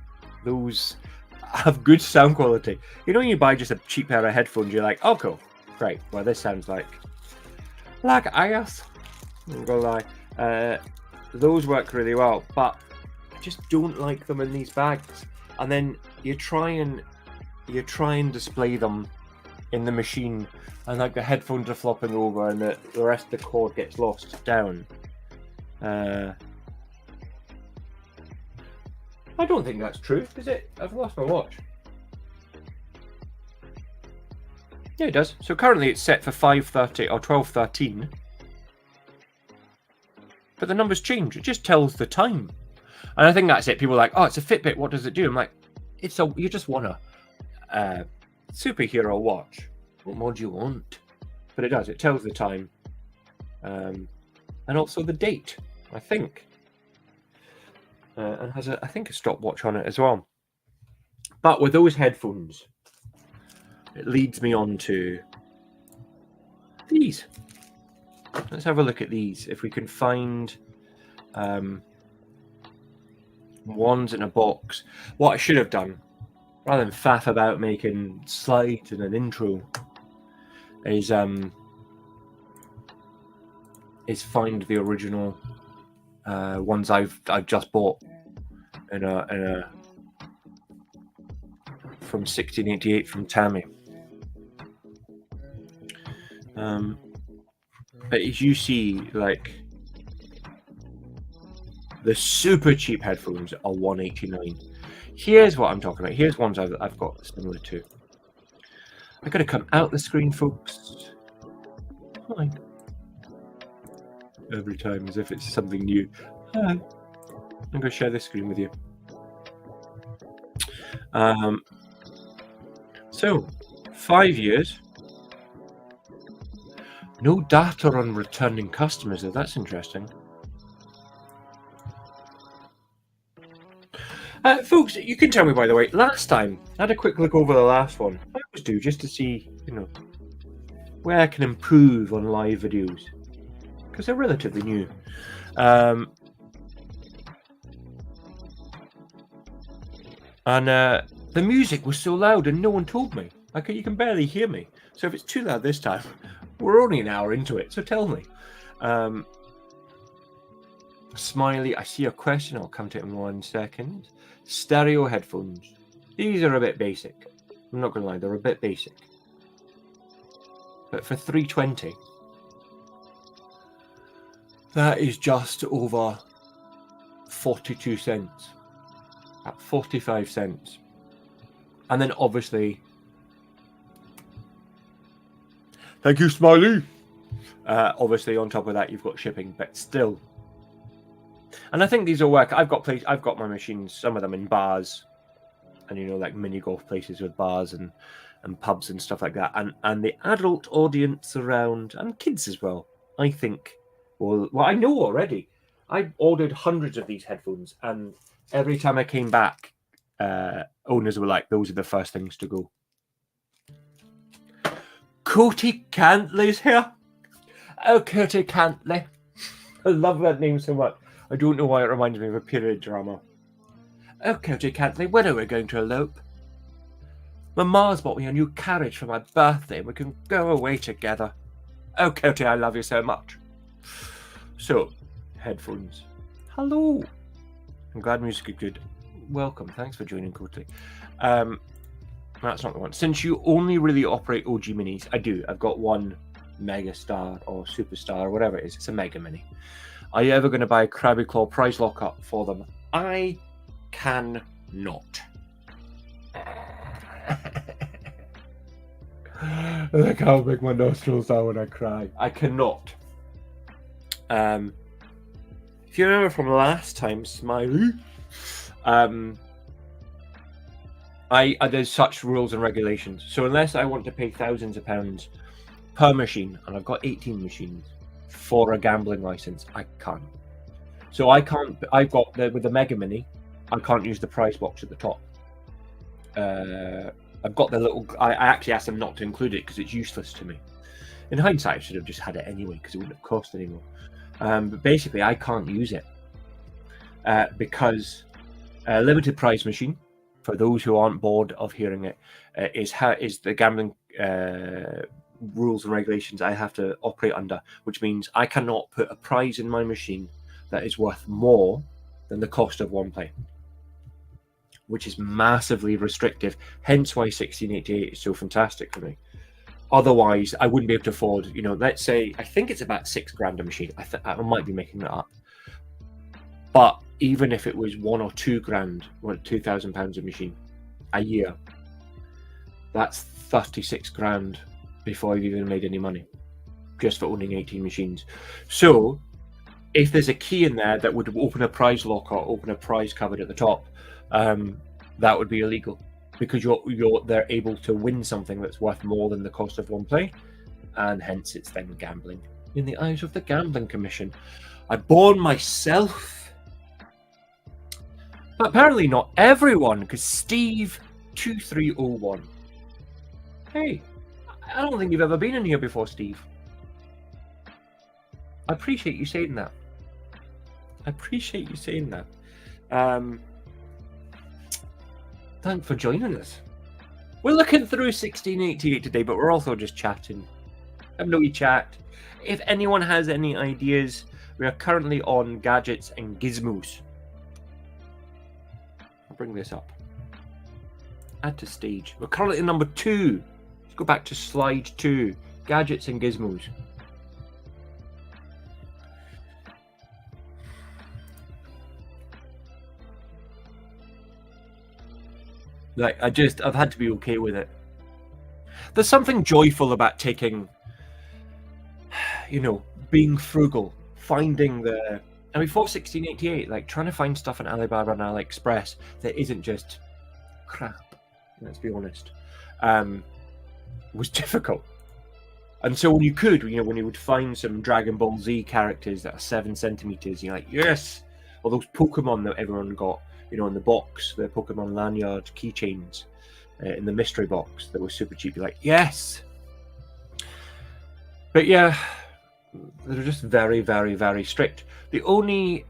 those have good sound quality. You know, when you buy just a cheap pair of headphones, you're like, oh, cool. Great. Well, this sounds like ice. I'm gonna lie. Those work really well, but I just don't like them in these bags. And then you try and display them in the machine, and like the headphones are flopping over, and the rest of the cord gets lost down. I don't think that's true, is it? I've lost my watch. Yeah, it does. So currently it's set for 5:30 or 12:13. But the numbers change. It just tells the time. And I think that's it. People are like, oh, it's a Fitbit. What does it do? I'm like, you just want a superhero watch. What more do you want? But it does. It tells the time. And also the date, I think. And has, I think, a stopwatch on it as well. But with those headphones, it leads me on to these. Let's have a look at these. If we can find ones in a box. What I should have done, rather than faff about making slides and an intro, is find the original ones I've just bought in a from 1688 from Tammy. But as you see, like, the super cheap headphones are $189. Here's what I'm talking about. Here's ones I've got similar to. I gotta come out the screen, folks. Hi. Every time, as if it's something new. Hi. I'm gonna share this screen with you. So, 5 years. No data on returning customers, though. That's interesting. Folks, you can tell me, by the way, last time, I had a quick look over the last one. I always do, just to see, where I can improve on live videos. Because they're relatively new. And the music was so loud and no one told me. You can barely hear me. So if it's too loud this time, we're only an hour into it, so tell me. Smiley, I see a question. I'll come to it in 1 second. Stereo headphones. These are a bit basic. I'm not going to lie, they're a bit basic. But for $320, that is just over 42 cents. At 45 cents. And then obviously... Thank you, Smiley. Obviously, on top of that, you've got shipping, but still. And I think these will work. I've got my machines, some of them in bars, and like mini golf places with bars and pubs and stuff like that. And the adult audience around, and kids as well, I think. Well, I know already. I ordered hundreds of these headphones, and every time I came back, owners were like, "Those are the first things to go." Cody Cantley's here. Oh, Cody Cantley. I love that name so much. I don't know why it reminds me of a period drama. Oh, Cody Cantley, when are we going to elope? My ma's bought me a new carriage for my birthday and we can go away together. Oh, Cody, I love you so much. So, headphones. Hello. I'm glad music is good. Welcome. Thanks for joining, Cody. That's not the one. Since you only really operate OG Minis, I do. I've got one Mega Star or Superstar or whatever it is. It's a Mega Mini. Are you ever going to buy a Krabby Claw prize lockup for them? I can not. Look how big my nostrils are when I cry. I cannot. If you remember from last time, Smiley, there's such rules and regulations. So unless I want to pay thousands of pounds per machine, and I've got 18 machines for a gambling license, I can't. So I can't. I've got with the Mega Mini, I can't use the prize box at the top. I've got the little. I actually asked them not to include it because it's useless to me. In hindsight, I should have just had it anyway because it wouldn't have cost anymore. But basically, I can't use it because a limited prize machine, for those who aren't bored of hearing it, is the gambling rules and regulations I have to operate under, which means I cannot put a prize in my machine that is worth more than the cost of one play, which is massively restrictive. Hence why 1688 is so fantastic for me. Otherwise, I wouldn't be able to afford, let's say, I think it's about £6,000 a machine. I might be making that up. But even if it was £1,000 or £2,000, or £2,000 a machine a year, that's 36 grand before I've even made any money, just for owning 18 machines. So if there's a key in there that would open a prize lock or open a prize cupboard at the top, that would be illegal, because they're able to win something that's worth more than the cost of one play, and hence it's then gambling in the eyes of the Gambling Commission. I born myself, but apparently not everyone, because Steve2301. Hey, I don't think you've ever been in here before, Steve. I appreciate you saying that. Thanks for joining us. We're looking through 1688 today, but we're also just chatting. Have no chat. If anyone has any ideas, we are currently on gadgets and gizmos. I'll bring this up. Add to stage. We're currently at number 2. Let's go back to slide 2. Gadgets and gizmos. Like, I've had to be okay with it. There's something joyful about taking, being frugal, finding before 1688, like trying to find stuff on Alibaba and AliExpress that isn't just crap, let's be honest, was difficult. And so when you would find some Dragon Ball Z characters that are 7 centimeters, you're like, yes! Or those Pokemon that everyone got, in the box, the Pokemon lanyard keychains in the mystery box that was super cheap. You're like, yes! But yeah, they're just very, very, very strict. The only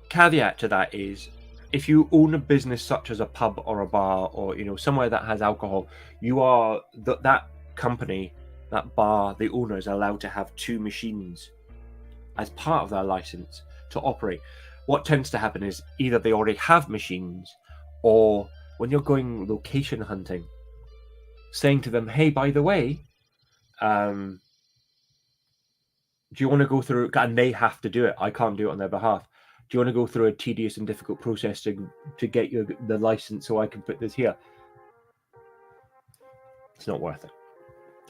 caveat to that is, if you own a business such as a pub or a bar or, somewhere that has alcohol, you are, that company, that bar, the owner is allowed to have 2 machines as part of their license to operate. What tends to happen is either they already have machines, or when you're going location hunting, saying to them, hey, by the way, do you want to go through, and they have to do it, I can't do it on their behalf, do you want to go through a tedious and difficult process to get the license so I can put this here? It's not worth it.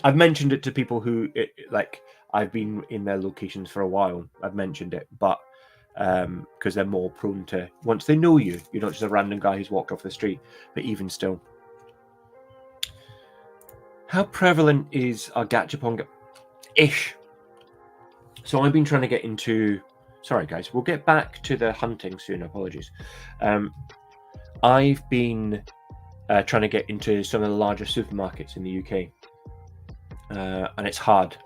I've mentioned it to people who, I've been in their locations for a while, I've mentioned it, but because they're more prone to, once they know you're not just a random guy who's walked off the street. But even still, how prevalent is our gachapon ish? So I've been trying to get into, sorry guys, we'll get back to the hunting soon, apologies. I've been trying to get into some of the larger supermarkets in the UK, and it's hard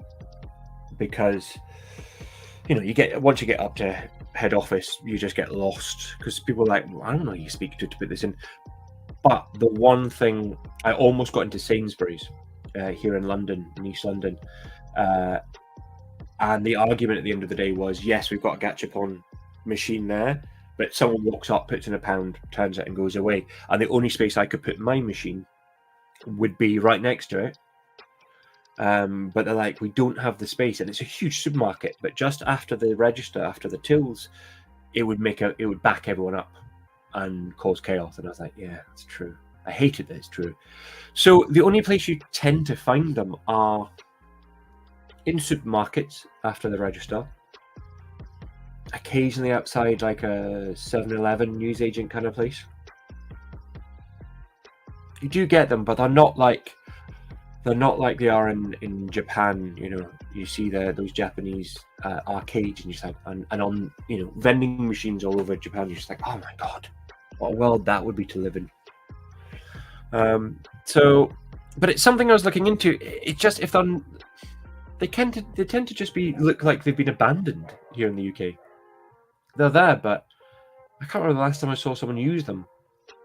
because once you get up to head office, you just get lost because people are like, well, I don't know who you speak to put this in. But the one thing, I almost got into Sainsbury's here in London, in East London, and the argument at the end of the day was, yes, we've got a gachapon machine there, but someone walks up, puts in a pound, turns it and goes away, and the only space I could put my machine would be right next to it. But they're like, we don't have the space, and it's a huge supermarket, but just after the register, after the tills, it would back everyone up, and cause chaos. And I was like, yeah, it's true. I hate it that it's true. So the only place you tend to find them are in supermarkets after the register, occasionally outside like a 7-Eleven newsagent kind of place. You do get them, but they're not like they are in Japan. You know, you see those Japanese arcades, and you're just like, and on, you know, vending machines all over Japan. You're just like, oh my god, what a world that would be to live in. So, but it's something I was looking into. It's just if they tend to just look like they've been abandoned here in the UK. They're there, but I can't remember the last time I saw someone use them.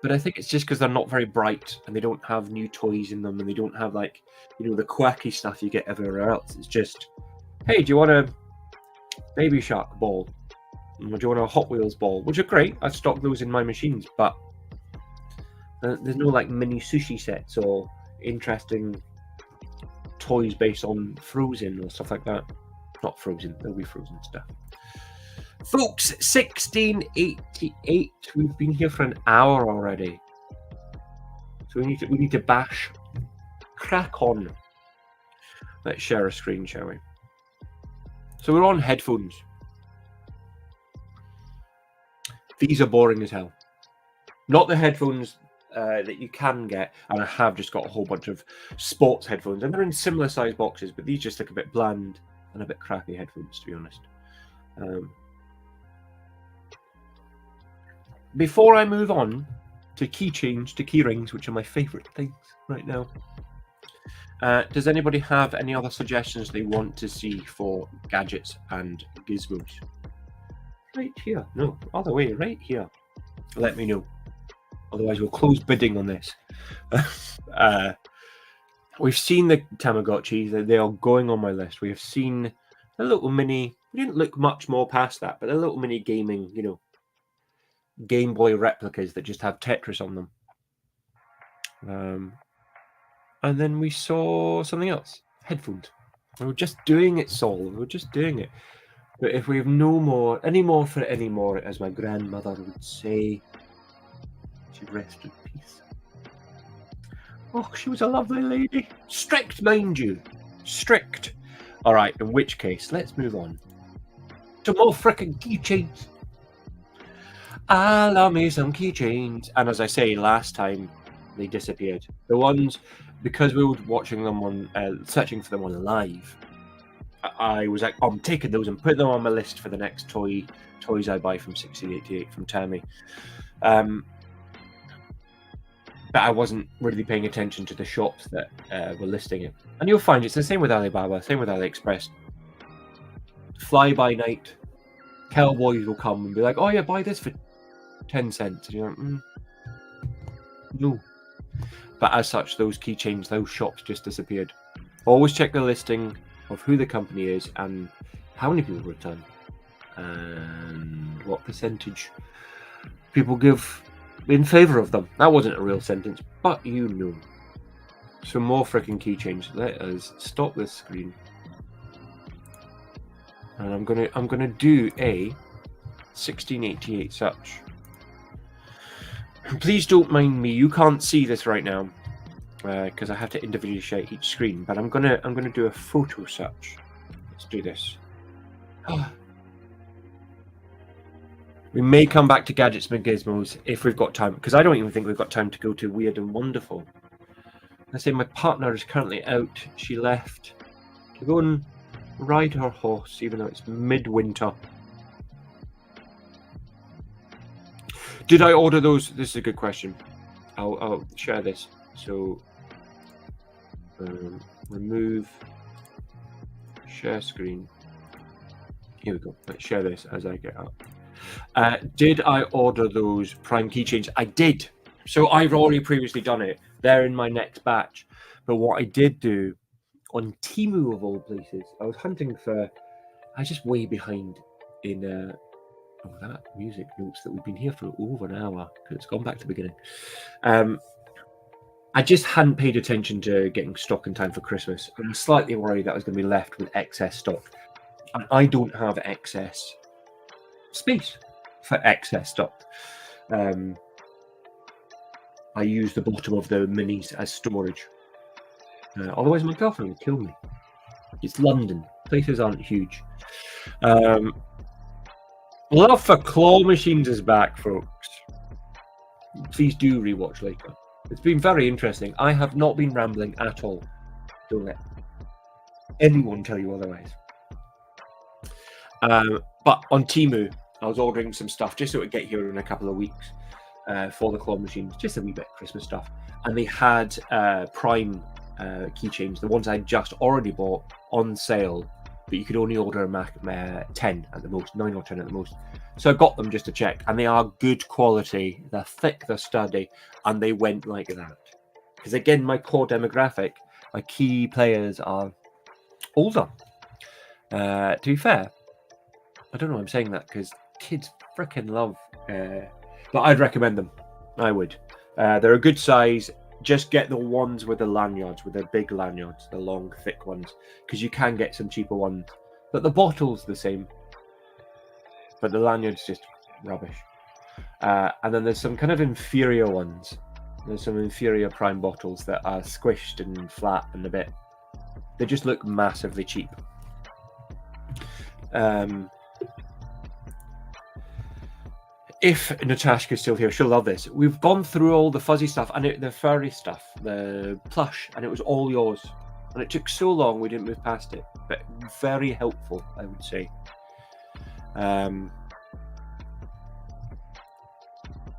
But I think it's just because they're not very bright and they don't have new toys in them, and they don't have, like, you know, the quirky stuff you get everywhere else. It's just, hey, do you want a Baby Shark ball? Or do you want a Hot Wheels ball? Which are great. I've stocked those in my machines, but there's no like mini sushi sets or interesting toys based on Frozen or stuff like that. Not Frozen, there'll be Frozen stuff. Folks, 1688. We've been here for an hour already. So we need to bash. Crack on. Let's share a screen, shall we? So we're on headphones. These are boring as hell. Not the headphones that you can get, and I have just got a whole bunch of sports headphones, and they're in similar size boxes, but these just look a bit bland and a bit crappy headphones, to be honest. Before I move on to keychains, to key rings, which are my favourite things right now, does anybody have any other suggestions they want to see for gadgets and gizmos? Right here. No, other way, right here. Let me know. Otherwise, we'll close bidding on this. We've seen the Tamagotchi. They are going on my list. We have seen a little mini. We didn't look much more past that, but a little mini gaming, you know, Game Boy replicas that just have Tetris on them. And then we saw something else. Headphones. We were just doing it, Saul. We were just doing it. But if we have any more for it anymore, as my grandmother would say, she'd rest in peace. Oh, she was a lovely lady. Strict, mind you. Strict. All right, in which case, let's move on to more frickin' keychains. I love me some keychains. And as I say, last time they disappeared. The ones, because we were watching them on, searching for them on live, I was like, I'm taking those and putting them on my list for the next toys I buy from 1688 from Tammy. But I wasn't really paying attention to the shops that were listing it. And you'll find it's the same with Alibaba, same with AliExpress. Fly by night, cowboys will come and be like, oh yeah, buy this for 10 cents. And you're like, no. But as such, those keychains, those shops just disappeared. Always check the listing of who the company is and how many people return and what percentage people give in favor of them. That wasn't a real sentence, but you know. Some more freaking keychains. Let us stop this screen, and I'm gonna do a 1688 search. Please don't mind me. You can't see this right now because I have to individually share each screen. But I'm gonna do a photo search. Let's do this. We may come back to gadgets and gizmos if we've got time, because I don't even think we've got time to go to Weird and Wonderful. I say my partner is currently out. She left to go and ride her horse, even though it's midwinter. Did I order those? This is a good question. I'll share this. So remove share screen. Here we go. Let's share this as I get up. Did I order those Prime keychains? I did. So I've already previously done it. They're in my next batch. But what I did do on Temu of all places, I was hunting for. I was just way behind in. Oh, that music notes that we've been here for over an hour because it's gone back to the beginning. I just hadn't paid attention to getting stock in time for Christmas. I'm slightly worried that I was going to be left with excess stock. And I don't have excess space for excess stock. I use the bottom of the minis as storage. Otherwise, my girlfriend would kill me. It's London. Places aren't huge. Love for Claw Machines is back, folks. Please do rewatch later. It's been very interesting. I have not been rambling at all. Don't let anyone tell you otherwise. But on Temu, I was ordering some stuff just so it would get here in a couple of weeks for the Claw Machines, just a wee bit of Christmas stuff. And they had Prime keychains, the ones I just already bought, on sale, but you could only order a 10 at the most, 9 or 10 at the most. So I got them just to check, and they are good quality. They're thick, they're sturdy, and they went like that. Because again, my core demographic, my key players are older. To be fair, I don't know why I'm saying that, because kids freaking love, but I'd recommend them. I would. They're a good size. Just get the ones with the lanyards, with the big lanyards, the long, thick ones, because you can get some cheaper ones. But the bottle's the same, but the lanyard's just rubbish. And then there's some kind of inferior ones. There's some inferior Prime bottles that are squished and flat and a bit. They just look massively cheap. If Natashka's still here, she'll love this. We've gone through all the fuzzy stuff and the furry stuff, the plush, and it was all yours. And it took so long we didn't move past it, but very helpful, I would say. Are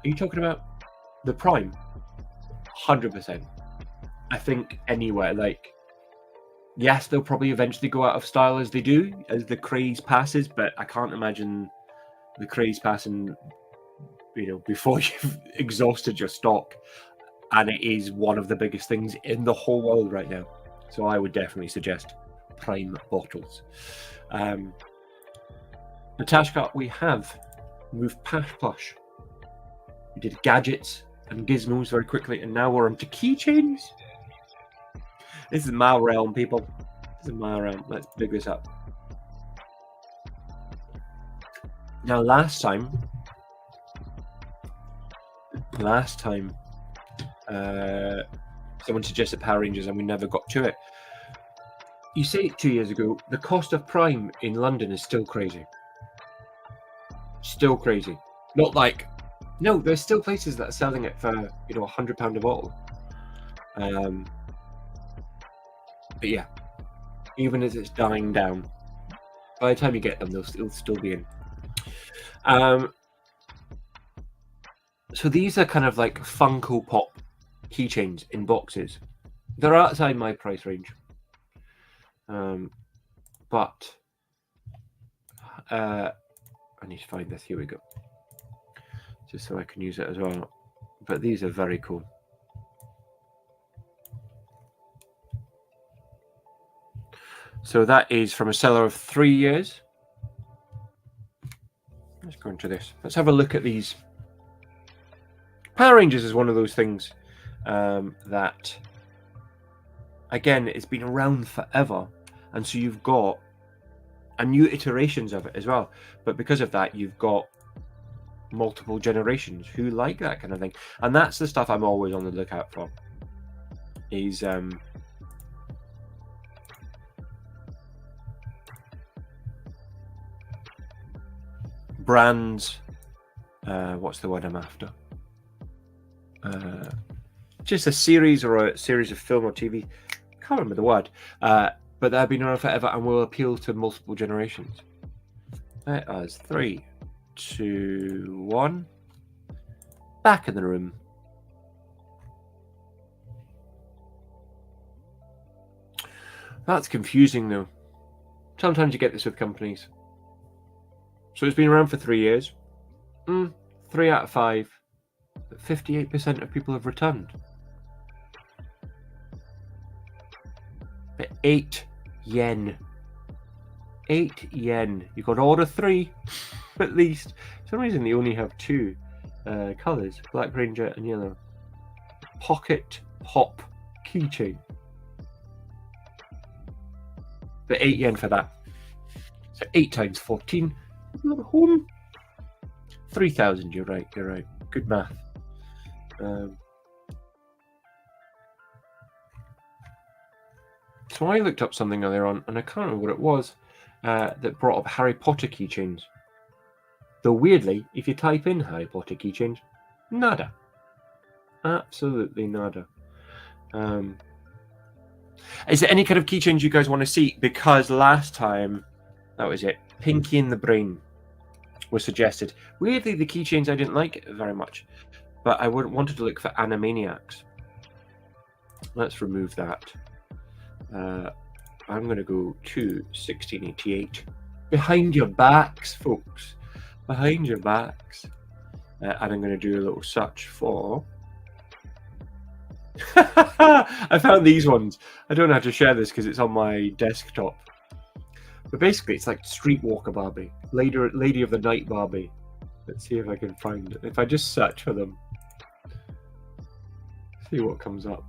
you talking about the Prime? 100%. I think anywhere, like, yes, they'll probably eventually go out of style as they do, as the craze passes, but I can't imagine the craze passing, before you've exhausted your stock, and it is one of the biggest things in the whole world right now. So I would definitely suggest Prime bottles. Natashka, we have moved past plush. We did gadgets and gizmos very quickly, and now we're onto keychains. This is my realm, people. This is my realm. Let's big this up. Now, last time, someone suggested Power Rangers and we never got to it. You say 2 years ago, the cost of Prime in London is still crazy. Still crazy. Not like, no, there's still places that are selling it for, £100 a bottle. But yeah, even as it's dying down, by the time you get them, they'll still be in. So these are kind of like Funko Pop keychains in boxes. They're outside my price range. But I need to find this. Here we go. Just so I can use it as well. But these are very cool. So that is from a seller of 3 years. Let's go into this. Let's have a look at these. Power Rangers is one of those things that, again, it's been around forever. And so you've got new iterations of it as well. But because of that, you've got multiple generations who like that kind of thing. And that's the stuff I'm always on the lookout for. Is brands, what's the word I'm after? Just a series or a series of film or TV. I can't remember the word. But they've been around forever and will appeal to multiple generations. Let us 3, 2, 1. Back in the room. That's confusing though. Sometimes you get this with companies. So it's been around for 3 years. 3 out of 5. But 58% of people have returned. But 8 yen. 8 yen. You've got to order 3 at least. For some reason they only have 2 colours. Black Ranger and yellow. Pocket Pop Keychain. But 8 yen for that. So 8 times 14. Home. 3,000, you're right. Good math. So I looked up something earlier on, and I can't remember what it was, that brought up Harry Potter keychains. Though weirdly, if you type in Harry Potter keychains, nada. Absolutely nada. Is there any kind of keychains you guys want to see? Because last time, that was it, Pinky in the Brain was suggested. Weirdly, the keychains I didn't like very much, but I wanted to look for Animaniacs. Let's remove that. I'm going to go to 1688. Behind your backs, folks. Behind your backs. And I'm going to do a little search for... I found these ones. I don't know how to share this because it's on my desktop. But basically, it's like Streetwalker Barbie. Lady of the Night Barbie. Let's see if I can find it. If I just search for them. See what comes up.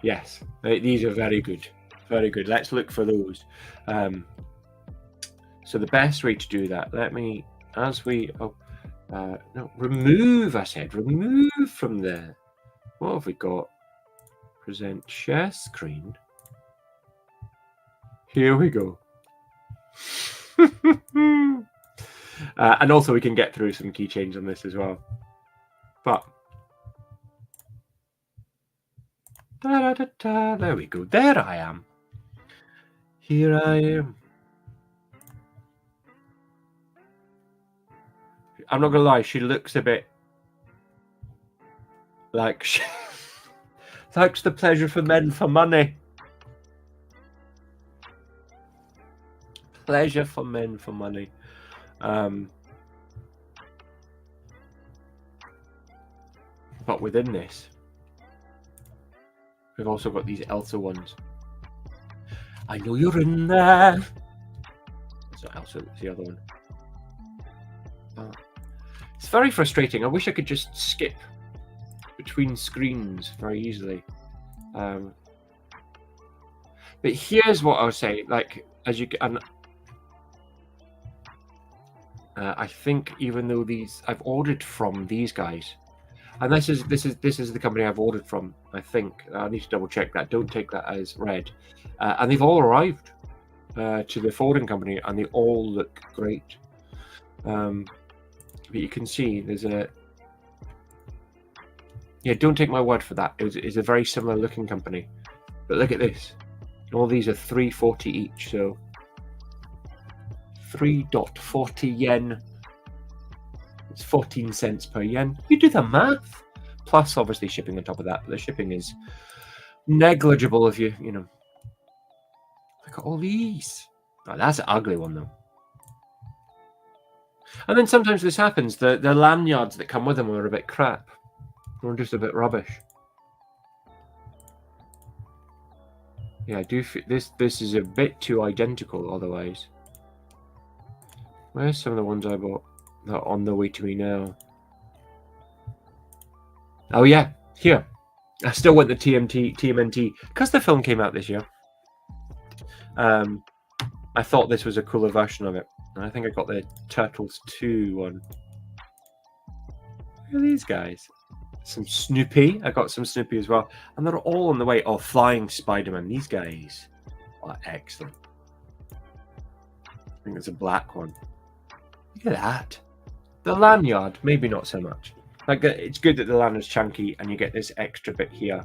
Yes, these are very good. Very good. Let's look for those. So the best way to do that, no, remove, I said, remove from there. What have we got? Present share screen. Here we go. And also we can get through some keychains on this as well. But there we go. There I am. Here I am. I'm not gonna lie, she looks a bit like Thanks the pleasure for men for money. Pleasure for men for money. But within this, we've also got these Elsa ones. I know you're in there. It's not Elsa, it's the other one. It's very frustrating. I wish I could just skip between screens very easily. But here's what I would say. Like, as you can, I think even though I've ordered from these guys, and this is the company I've ordered from. I think I need to double check that. Don't take that as read. And they've all arrived to the forwarding company, and they all look great. But you can see there's a... Yeah, don't take my word for that. It's a very similar looking company. But look at this. All these are 340 each, so 3.40 yen. It's 14 cents per yen. You do the math. Plus, obviously, shipping on top of that. The shipping is negligible if you know. Look at all these. Oh, that's an ugly one, though. And then sometimes this happens. The lanyards that come with them are a bit crap. Or just a bit rubbish. Yeah, I do feel this is a bit too identical otherwise. Where's some of the ones I bought that are on the way to me now? Oh yeah, here. I still want the TMNT because the film came out this year. I thought this was a cooler version of it. And I think I got the Turtles 2 one. Look at these guys. Some Snoopy. I got some Snoopy as well. And they're all on the way. Oh, Flying Spider-Man. These guys are excellent. I think there's a black one. Look at that. The lanyard, maybe not so much. Like, it's good that the lanyard's chunky and you get this extra bit here.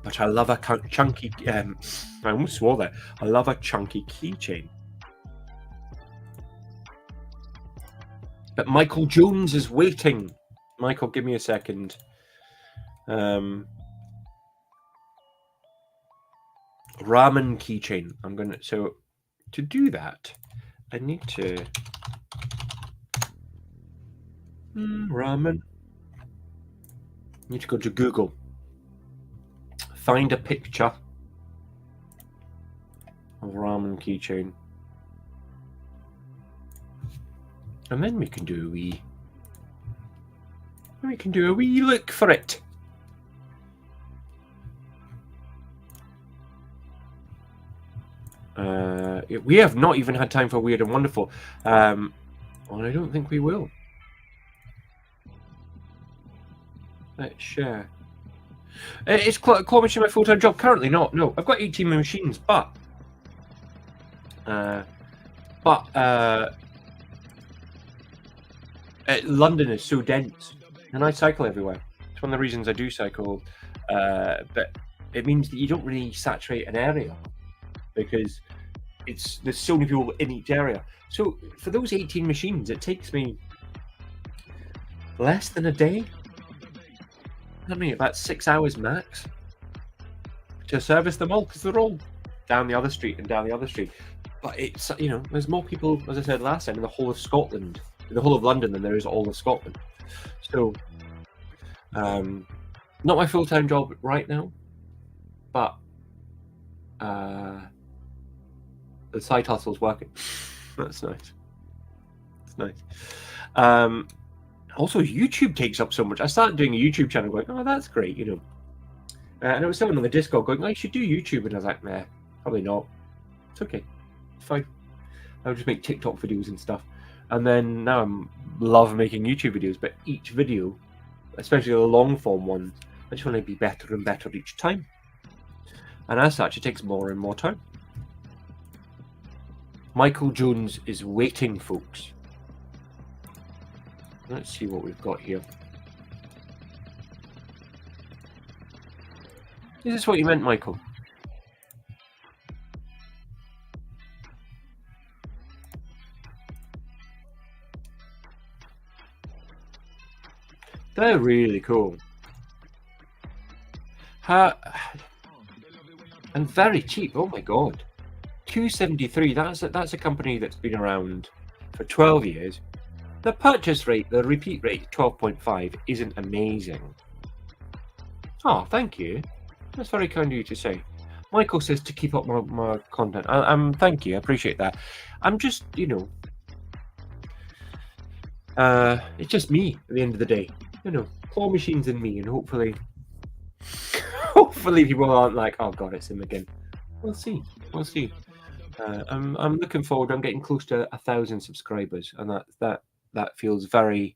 But I love a chunky... I almost swore there. I love a chunky keychain. But Michael Jones is waiting. Michael, give me a second. Ramen keychain. So to do that, I need to ramen. I need to go to Google. Find a picture of ramen keychain. And then we can do a wee look for it. We have not even had time for Weird and Wonderful. Well, I don't think we will. Let's share. Is claw machine my full-time job? Currently not. No, I've got 18 machines, but London is so dense, and I cycle everywhere. It's one of the reasons I do cycle. But it means that you don't really saturate an area because there's so many people in each area. So for those 18 machines, it takes me less than a day. I mean, about 6 hours max to service them all because they're all down the other street and down the other street. But it's, you know, there's more people, as I said last time, in the whole of Scotland, in the whole of London than there is all of Scotland. So, not my full-time job right now, but the side hustle's working. That's nice. That's nice. Also, YouTube takes up so much. I started doing a YouTube channel going, oh, that's great, you know. And there was someone on the Discord going, oh, you should do YouTube. And I was like, nah, probably not. It's okay. It's fine. I'll just make TikTok videos and stuff. And then now I love making YouTube videos, but each video, especially the long form ones, I just want to be better and better each time. And as such, it takes more and more time. Michael Jones is waiting, folks. Let's see what we've got here. Is this what you meant, Michael? They're really cool. And very cheap. Oh my god. $2.73. That's a company that's been around for 12 years. The purchase rate, the repeat rate, 12.5, isn't amazing. Oh, thank you. That's very kind of you to say. Michael says to keep up my content. Thank you. I appreciate that. I'm just, you know, it's just me at the end of the day. You know, claw machines and me, and hopefully people aren't like, oh god, it's him again. We'll see. We'll see. I'm looking forward. I'm getting close to 1,000 subscribers, and that feels very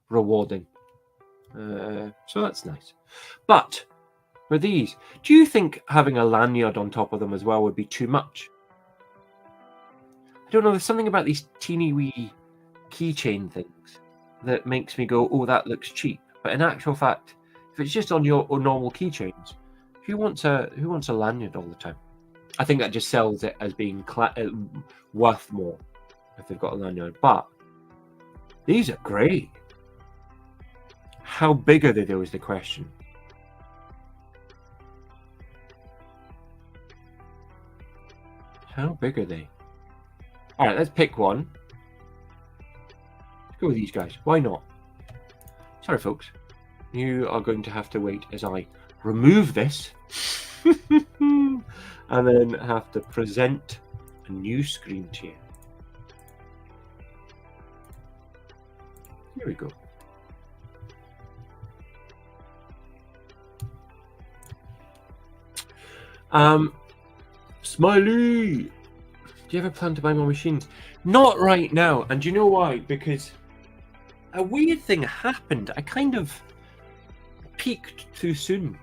rewarding. So that's nice. But for these, do you think having a lanyard on top of them as well would be too much? I don't know. There's something about these teeny wee keychain things that makes me go, oh, that looks cheap. But in actual fact, if it's just on your normal keychains, who wants a lanyard all the time? I think that just sells it as being worth more if they've got a lanyard. But these are great. How big are they, though, is the question. How big are they? All right, let's pick one. Let's go with these guys. Why not? Sorry, folks. You are going to have to wait as I remove this and then have to present a new screen to you. Here we go. Smiley, do you ever plan to buy more machines? Not right now. And do you know why? Because a weird thing happened. I kind of peaked too soon.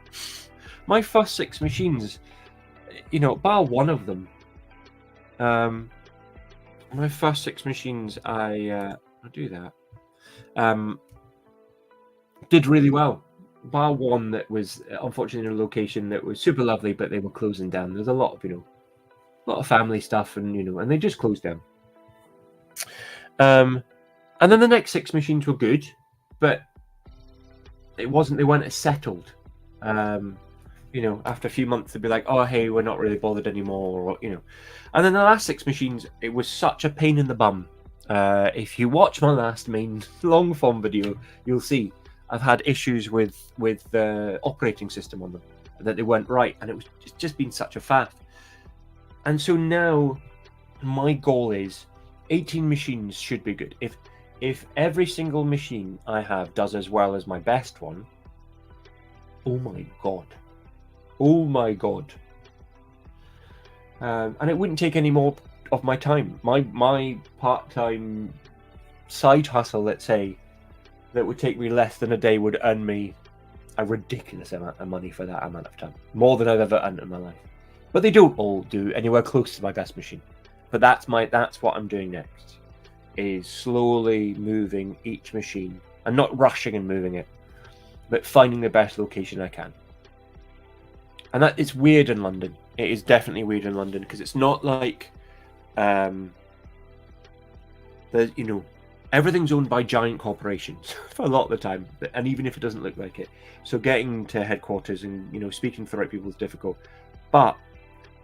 My first 6 machines, you know, bar one of them. My first 6 machines, I'll do that. Did really well. Bar one that was unfortunately in a location that was super lovely, but they were closing down. There's a lot of, a lot of family stuff, and and they just closed down. And then the next 6 machines were good, but they weren't as settled. After a few months they'd be like, oh hey, we're not really bothered anymore, or And then the last 6 machines, it was such a pain in the bum. If you watch my last main long form video, you'll see I've had issues with the operating system on them, that they weren't right, and it's just been such a faff. And so now my goal is 18 machines should be good. If every single machine I have does as well as my best one, oh my god. And it wouldn't take any more of my time. My part-time side hustle, let's say, that would take me less than a day would earn me a ridiculous amount of money for that amount of time. More than I've ever earned in my life. But they don't all do anywhere close to my best machine. But that's what I'm doing next, is slowly moving each machine and not rushing and moving it, but finding the best location I can. And that it's weird in London. It is definitely weird in London because it's not like everything's owned by giant corporations for a lot of the time, and even if it doesn't look like it. So getting to headquarters and speaking to the right people is difficult. But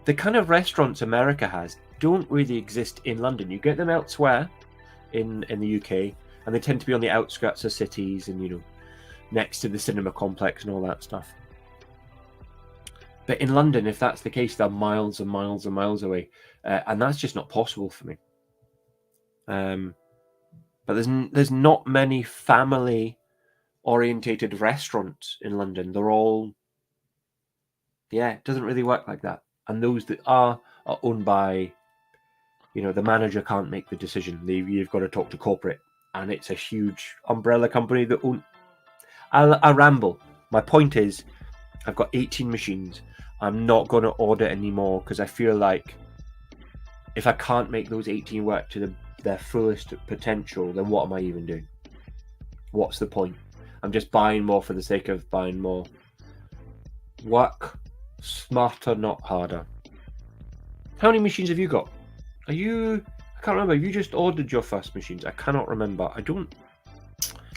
the kind of restaurants America has don't really exist in London. You get them elsewhere in the UK, and they tend to be on the outskirts of cities and next to the cinema complex and all that stuff. But in London, if that's the case, they're miles and miles and miles away, and that's just not possible for me. But there's not many family-orientated restaurants in London. They're all, it doesn't really work like that. And those that are owned by, the manager can't make the decision. You've got to talk to corporate, and it's a huge umbrella company that own. I ramble. My point is, I've got 18 machines. I'm not going to order anymore because I feel like if I can't make those 18 work to their fullest potential, then what am I even doing? What's the point? I'm just buying more for the sake of buying more. Work smarter, not harder. How many machines have you got? I can't remember. You just ordered your first machines. I cannot remember.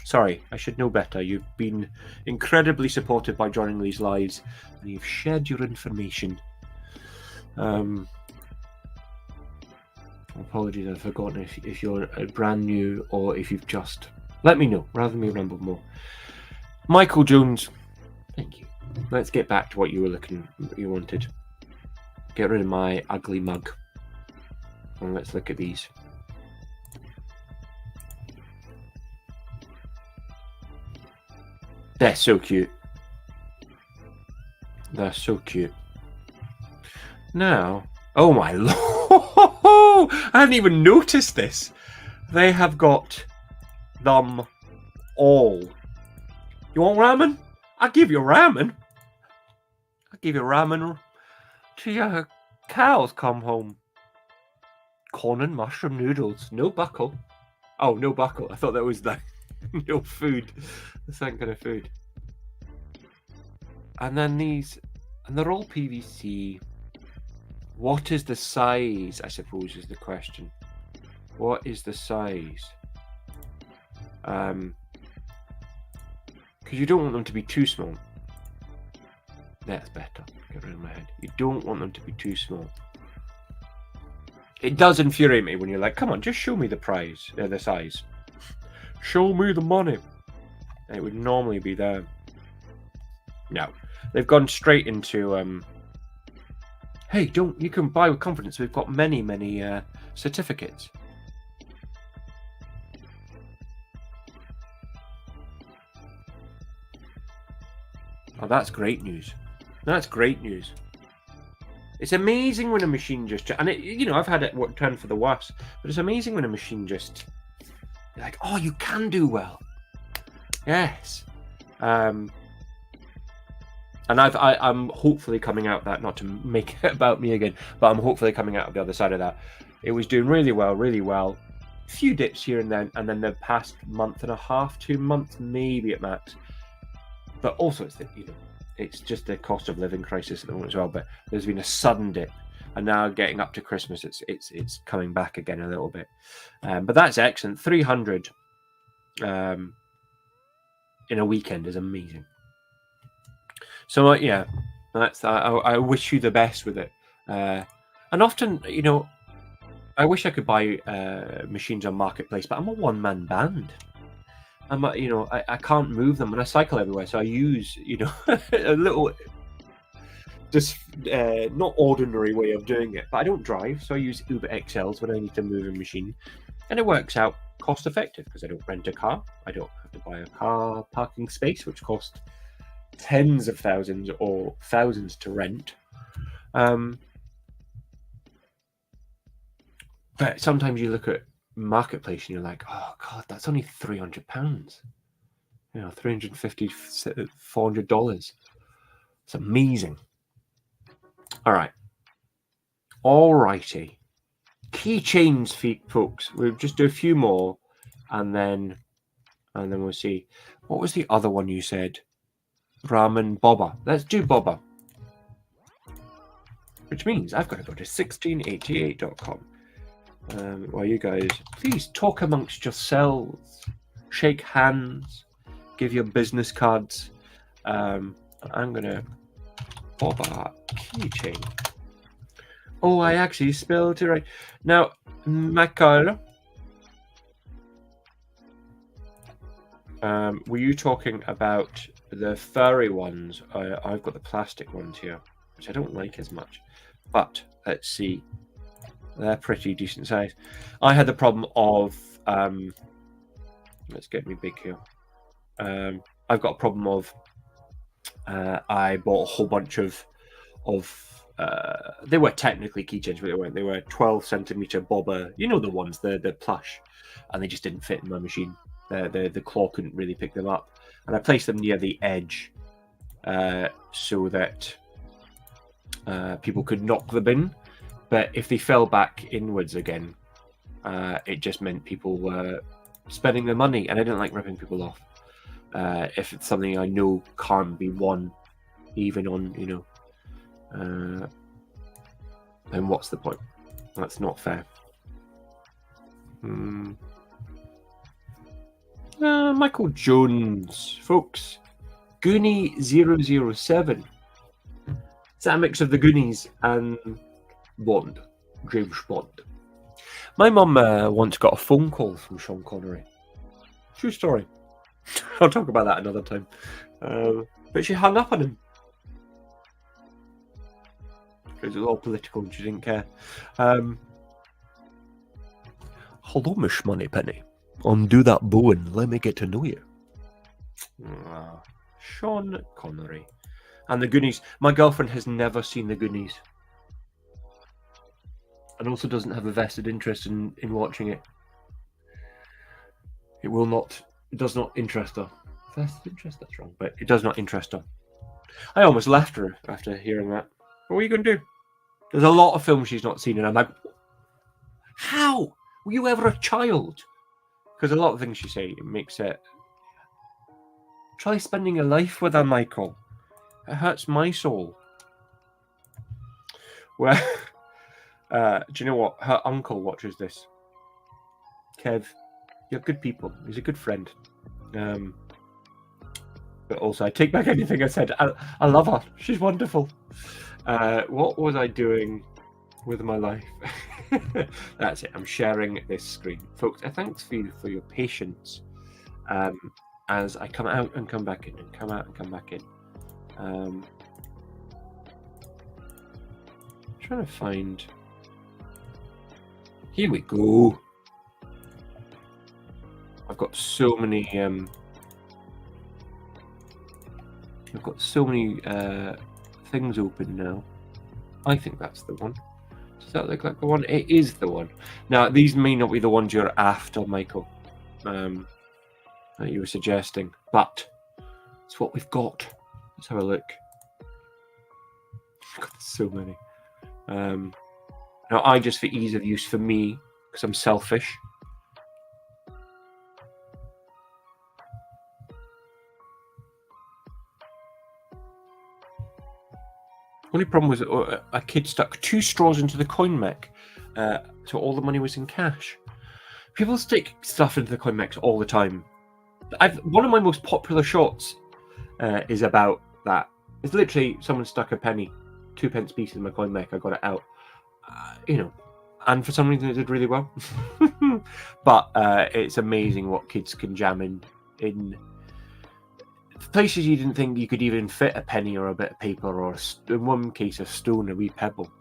Sorry, I should know better. You've been incredibly supportive by joining these lives, and you've shared your information. Apologies, I've forgotten if you're brand new or if you've just... Let me know, rather than me ramble more. Michael Jones, thank you. Let's get back to what you wanted. Get rid of my ugly mug. And let's look at these. They're so cute. They're so cute. Now, oh my lord! I hadn't even noticed this. They have got them all. You want ramen? I'll give you ramen. I'll give you ramen till your cows come home. Corn and mushroom noodles. No buckle. Oh, no buckle. I thought that was the no food. The same kind of food. And then these, and they're all PVC. What is the size, I suppose, is the question. What is the size? Because you don't want them to be too small. That's better. Get rid of my head. You don't want them to be too small. It does infuriate me when you're like, come on, just show me the price, the size. Show me the money. And it would normally be there. No. They've gone straight into... Hey, you can buy with confidence. We've got many certificates. Oh, that's great news. That's great news. It's amazing when a machine just... And, I've had it turn for the worse. But it's amazing when a machine just... You're like, oh, you can do well. Yes. And I'm hopefully coming out that, not to make it about me again, but I'm hopefully coming out of the other side of that. It was doing really well. A few dips here and then the past month and a half, 2 months, maybe at max. But also it's just the cost of living crisis at the moment as well. But there's been a sudden dip, and now getting up to Christmas, it's coming back again a little bit. But that's excellent. 300 in a weekend is amazing. So yeah, I wish you the best with it. And often, I wish I could buy machines on Marketplace, but I'm a one-man band. I can't move them, and I cycle everywhere, so I use, a little, just not ordinary way of doing it. But I don't drive, so I use Uber XLs when I need to move a machine, and it works out cost-effective because I don't rent a car. I don't have to buy a car parking space, which costs tens of thousands or thousands to rent. But sometimes you look at Marketplace and you're like, oh God, that's only £300. You know, $350, $400. It's amazing. All right. Alrighty. Keychains, folks. We'll just do a few more, and then we'll see. What was the other one you said? Ramen Boba. Let's do Boba. Which means I've got to go to 1688.com. While you guys, please talk amongst yourselves, shake hands, give your business cards. I'm gonna Boba keychain. Oh, I actually spelled it right. Now, Michael, were you talking about the furry ones? I've got the plastic ones here, which I don't like as much. But let's see. They're pretty decent size. I had the problem of... let's get me big here. I've got a problem of... I bought a whole bunch of they were technically keychains, but they weren't. They were 12cm Boba, you know, the ones, the plush, and they just didn't fit in my machine. The claw couldn't really pick them up, and I placed them near the edge so that people could knock them in. But if they fell back inwards again, it just meant people were spending their money, and I didn't like ripping people off. If it's something I know can't be won, even on, you know, then what's the point? That's not fair. Michael Jones, folks. Goonie 007. It's a mix of the Goonies and Bond, James Bond. My mum once got a phone call from Sean Connery. True story. I'll talk about that another time. But she hung up on him. Because it was all political and she didn't care. Hello, Miss Moneypenny. Undo that bow and let me get to know you. Sean Connery. And the Goonies. My girlfriend has never seen the Goonies. And also doesn't have a vested interest in watching it. It does not interest her. Vested interest, that's wrong. But it does not interest her. I almost left her after hearing that. What are you going to do? There's a lot of films she's not seen, and I'm like, how were you ever a child? Because a lot of things she say, it makes it. Try spending a life with her, Michael. It hurts my soul. Well, do you know what? Her uncle watches this. Kev, you're good people. He's a good friend. But also, I take back anything I said. I love her. She's wonderful. What was I doing with my life? That's it. I'm sharing this screen. Folks, thanks for your patience as I come out and come back in and come out and come back in. Trying to find... Here we go. I've got so many... I've got so many things open now. I think that's the one. Does that look like the one? It is the one. Now, these may not be the ones you're after, Michael, that you were suggesting, but it's what we've got. Let's have a look. I've got so many. Now, I just, for ease of use for me, because I'm selfish, only problem was a kid stuck 2 straws into the coin mech, so all the money was in cash. People stick stuff into the coin mechs all the time. One of my most popular shots is about that. It's literally someone stuck a penny, 2p piece in my coin mech. I got it out, you know, and for some reason it did really well. But it's amazing what kids can jam in places you didn't think you could even fit a penny or a bit of paper, or in one case a stone, a wee pebble.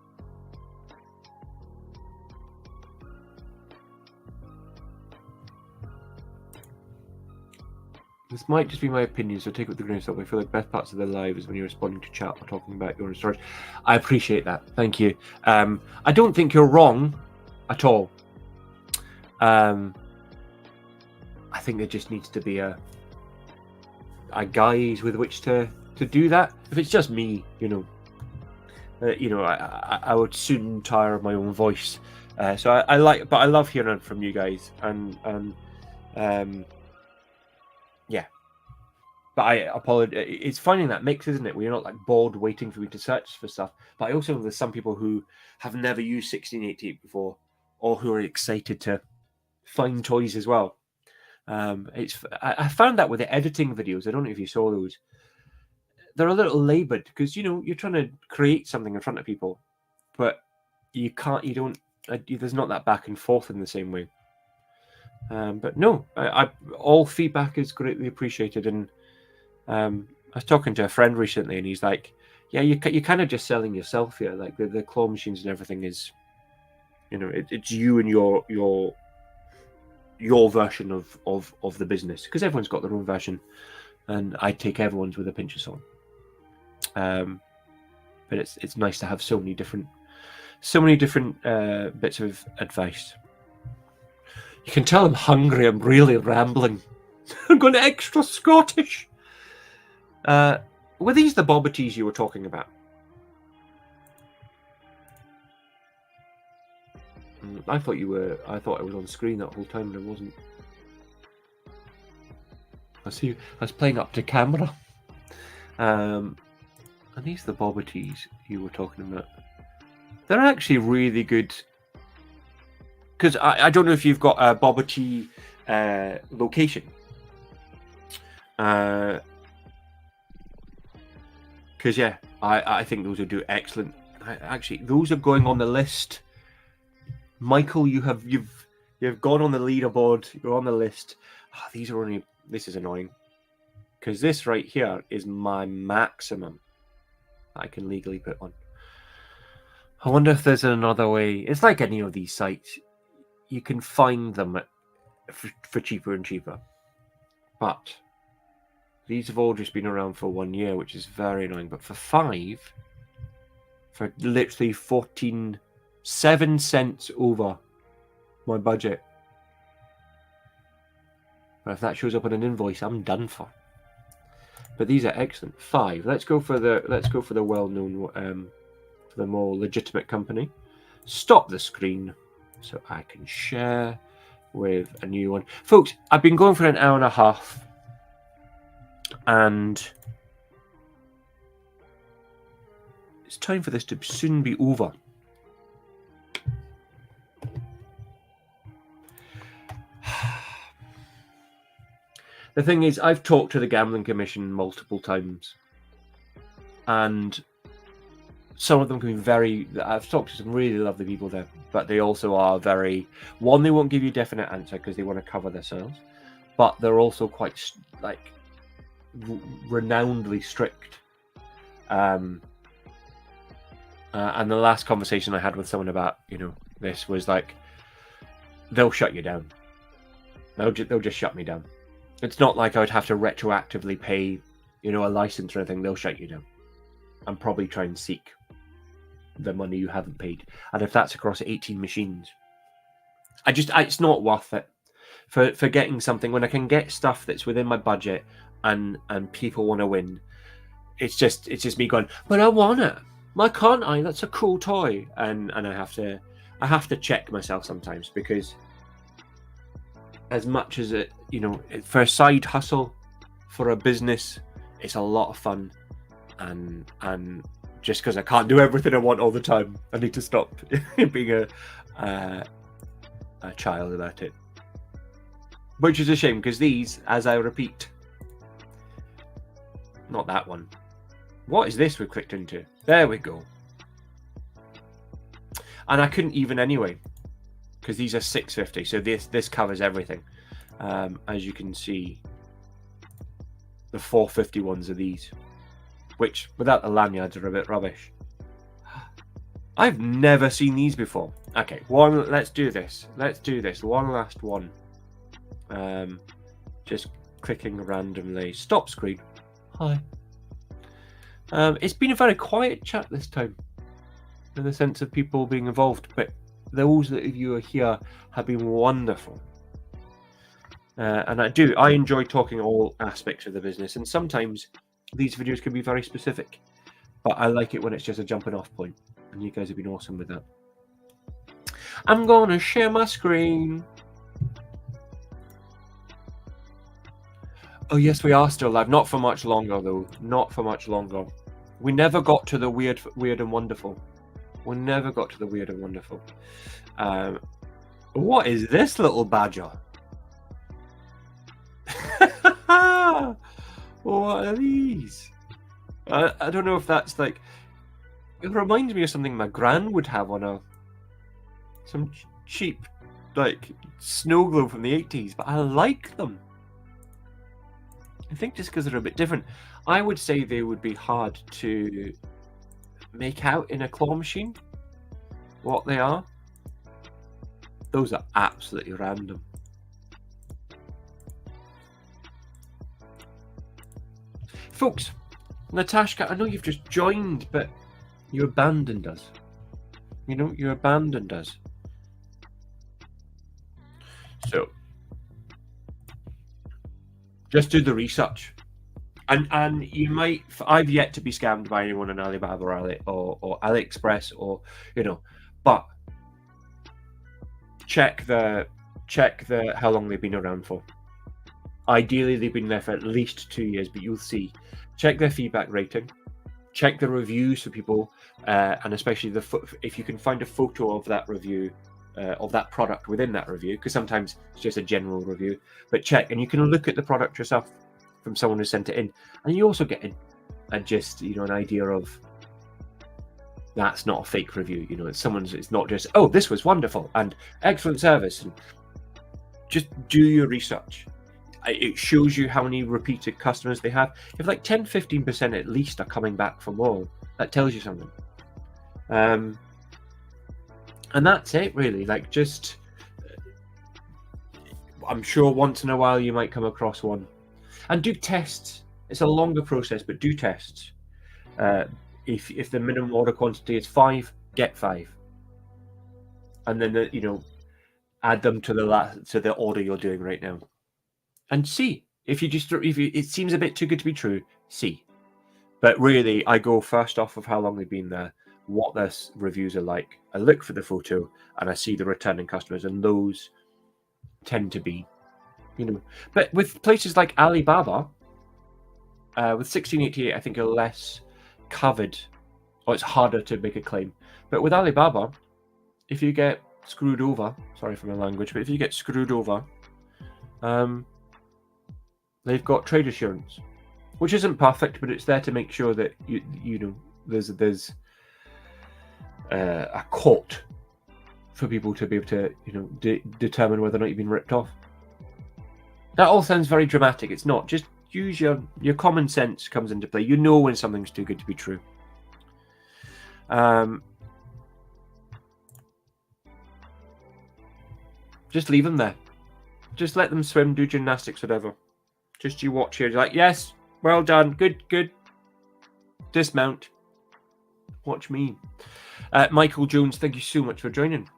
This might just be my opinion, so take it with a grain of salt. I feel like best parts of their life is when you're responding to chat or talking about your own stories. I appreciate that. Thank you. I don't think you're wrong at all. I think there just needs to be a guise with which to do that. If it's just me, I would soon tire of my own voice. So I love hearing from you guys, and yeah. But I apologize. It's finding that mix, isn't it? Where you're not like bored waiting for me to search for stuff. But I also know there's some people who have never used 1688 before, or who are excited to find toys as well. I found that with the editing videos. I don't know if you saw those. They're a little laboured because you're trying to create something in front of people, but you can't. You don't. There's not that back and forth in the same way. But no, all feedback is greatly appreciated. And I was talking to a friend recently, and he's like, "Yeah, you're kind of just selling yourself here. Like the claw machines and everything is, it's you and your version of the business, because everyone's got their own version, and I take everyone's with a pinch of salt. But it's nice to have so many different bits of advice. You can tell I'm hungry. I'm really rambling. I'm going extra Scottish. Were these the bobbities you were talking about? I thought I was on screen that whole time, and I wasn't. I see. I was playing up to camera. Are these the bobbities you were talking about? They're actually really good. Because I don't know if you've got a bobbity location. Because yeah, I think those would do excellent. Actually, those are going on the list. Michael, you've gone on the leaderboard. You're on the list. Oh, these are only. This is annoying. Because this right here is my maximum I can legally put on. I wonder if there's another way. It's like any of these sites. You can find them for cheaper and cheaper. But these have all just been around for 1 year, which is very annoying. But for 5, for literally 7 cents over my budget. But if that shows up on an invoice, I'm done for. But these are excellent. 5. Let's go for the well-known, for the more legitimate company. Stop the screen so I can share with a new one. Folks, I've been going for an hour and a half, and it's time for this to soon be over. The thing is, I've talked to the Gambling Commission multiple times, and some of them can be very. I've talked to some really lovely people there, but they also are very. One, they won't give you a definite answer because they want to cover themselves, but they're also quite renownedly strict. And the last conversation I had with someone about this was like, they'll shut you down. They'll just shut me down. It's not like I would have to retroactively pay, a license or anything. They'll shut you down and probably try and seek the money you haven't paid. And if that's across 18 machines, it's not worth it for getting something when I can get stuff that's within my budget and people want to win. It's just me going, but I want it. Why can't I? That's a cool toy. And I have to check myself sometimes, because as much as it, for a side hustle, for a business, it's a lot of fun, and just because I can't do everything I want all the time, I need to stop being a child about it. Which is a shame, because these, as I repeat, not that one. What is this we clicked into? There we go. And I couldn't even anyway, because these are $6.50, so this covers everything. As you can see, the $4.50 ones are these, which without the lanyards are a bit rubbish. I've never seen these before. Okay, let's do this. One last one. Just clicking randomly. Stop screen. Hi. It's been a very quiet chat this time, in the sense of people being involved, but those of you here have been wonderful. And I enjoy talking all aspects of the business, and sometimes these videos can be very specific, but I like it when it's just a jumping off point, and you guys have been awesome with that. I'm gonna share my screen. Oh yes, we are still live. Not for much longer though. Not for much longer. We never got to the weird and wonderful. We never got to the weird and wonderful. What is this little badger? What are these? I don't know if that's like. It reminds me of something my gran would have on some cheap like snow globe from the 80s, but I like them. I think just because they're a bit different. I would say they would be hard to make out in a claw machine. What they are. Those are absolutely random. Folks, Natasha, I know you've just joined, but you abandoned us. You know, you abandoned us. So, just do the research. And you might... I've yet to be scammed by anyone on Alibaba or AliExpress or, you know, but check the how long they've been around for. Ideally, they've been there for at least 2 years, but you'll see. Check their feedback rating. Check the reviews for people, and especially if you can find a photo of that review, of that product within that review, because sometimes it's just a general review. But check, and you can look at the product yourself from someone who sent it in, and you also get an idea of that's not a fake review. You know, it's not just, oh, this was wonderful and excellent service. And just do your research. It shows you how many repeated customers they have. If like 10-15% at least are coming back for more, that tells you something. And that's it, really. Like, just, I'm sure once in a while you might come across one. And do tests. It's a longer process, but do tests. If the minimum order quantity is 5, get 5. And then, add them to the order you're doing right now. And see if it seems a bit too good to be true. See, but really, I go first off of how long they've been there, what their reviews are like. I look for the photo and I see the returning customers, and those tend to be, But with places like Alibaba, with 1688, I think are less covered, or it's harder to make a claim. But with Alibaba, if you get screwed over, sorry for my language, but if you get screwed over, they've got trade assurance, which isn't perfect, but it's there to make sure that there's a court for people to be able to determine whether or not you've been ripped off. That all sounds very dramatic. It's not. Just use your common sense comes into play. You know when something's too good to be true. Just leave them there. Just let them swim, do gymnastics, whatever. Just you watch here. You're like, yes, well done, good. Dismount. Watch me. Michael Jones, thank you so much for joining.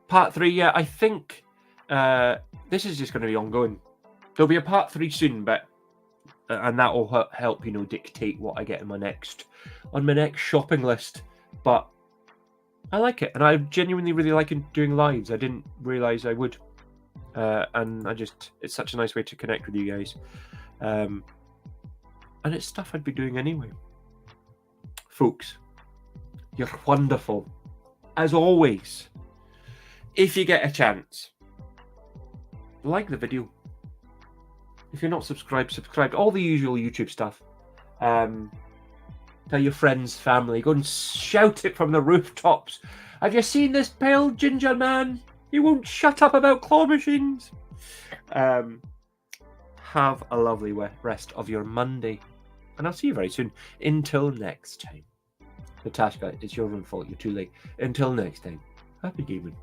Part 3, yeah, I think this is just going to be ongoing. There'll be a part 3 soon, and that will help dictate what I get on my next shopping list. But I like it, and I genuinely really like doing lives. I didn't realize I would. And it's such a nice way to connect with you guys. And it's stuff I'd be doing anyway. Folks, you're wonderful. As always, if you get a chance, like the video. If you're not subscribed, subscribe. All the usual YouTube stuff. Tell your friends, family. Go and shout it from the rooftops. Have you seen this pale ginger man? He won't shut up about claw machines. Have a lovely rest of your Monday. And I'll see you very soon. Until next time. Natasha, it's your own fault. You're too late. Until next time. Happy gaming.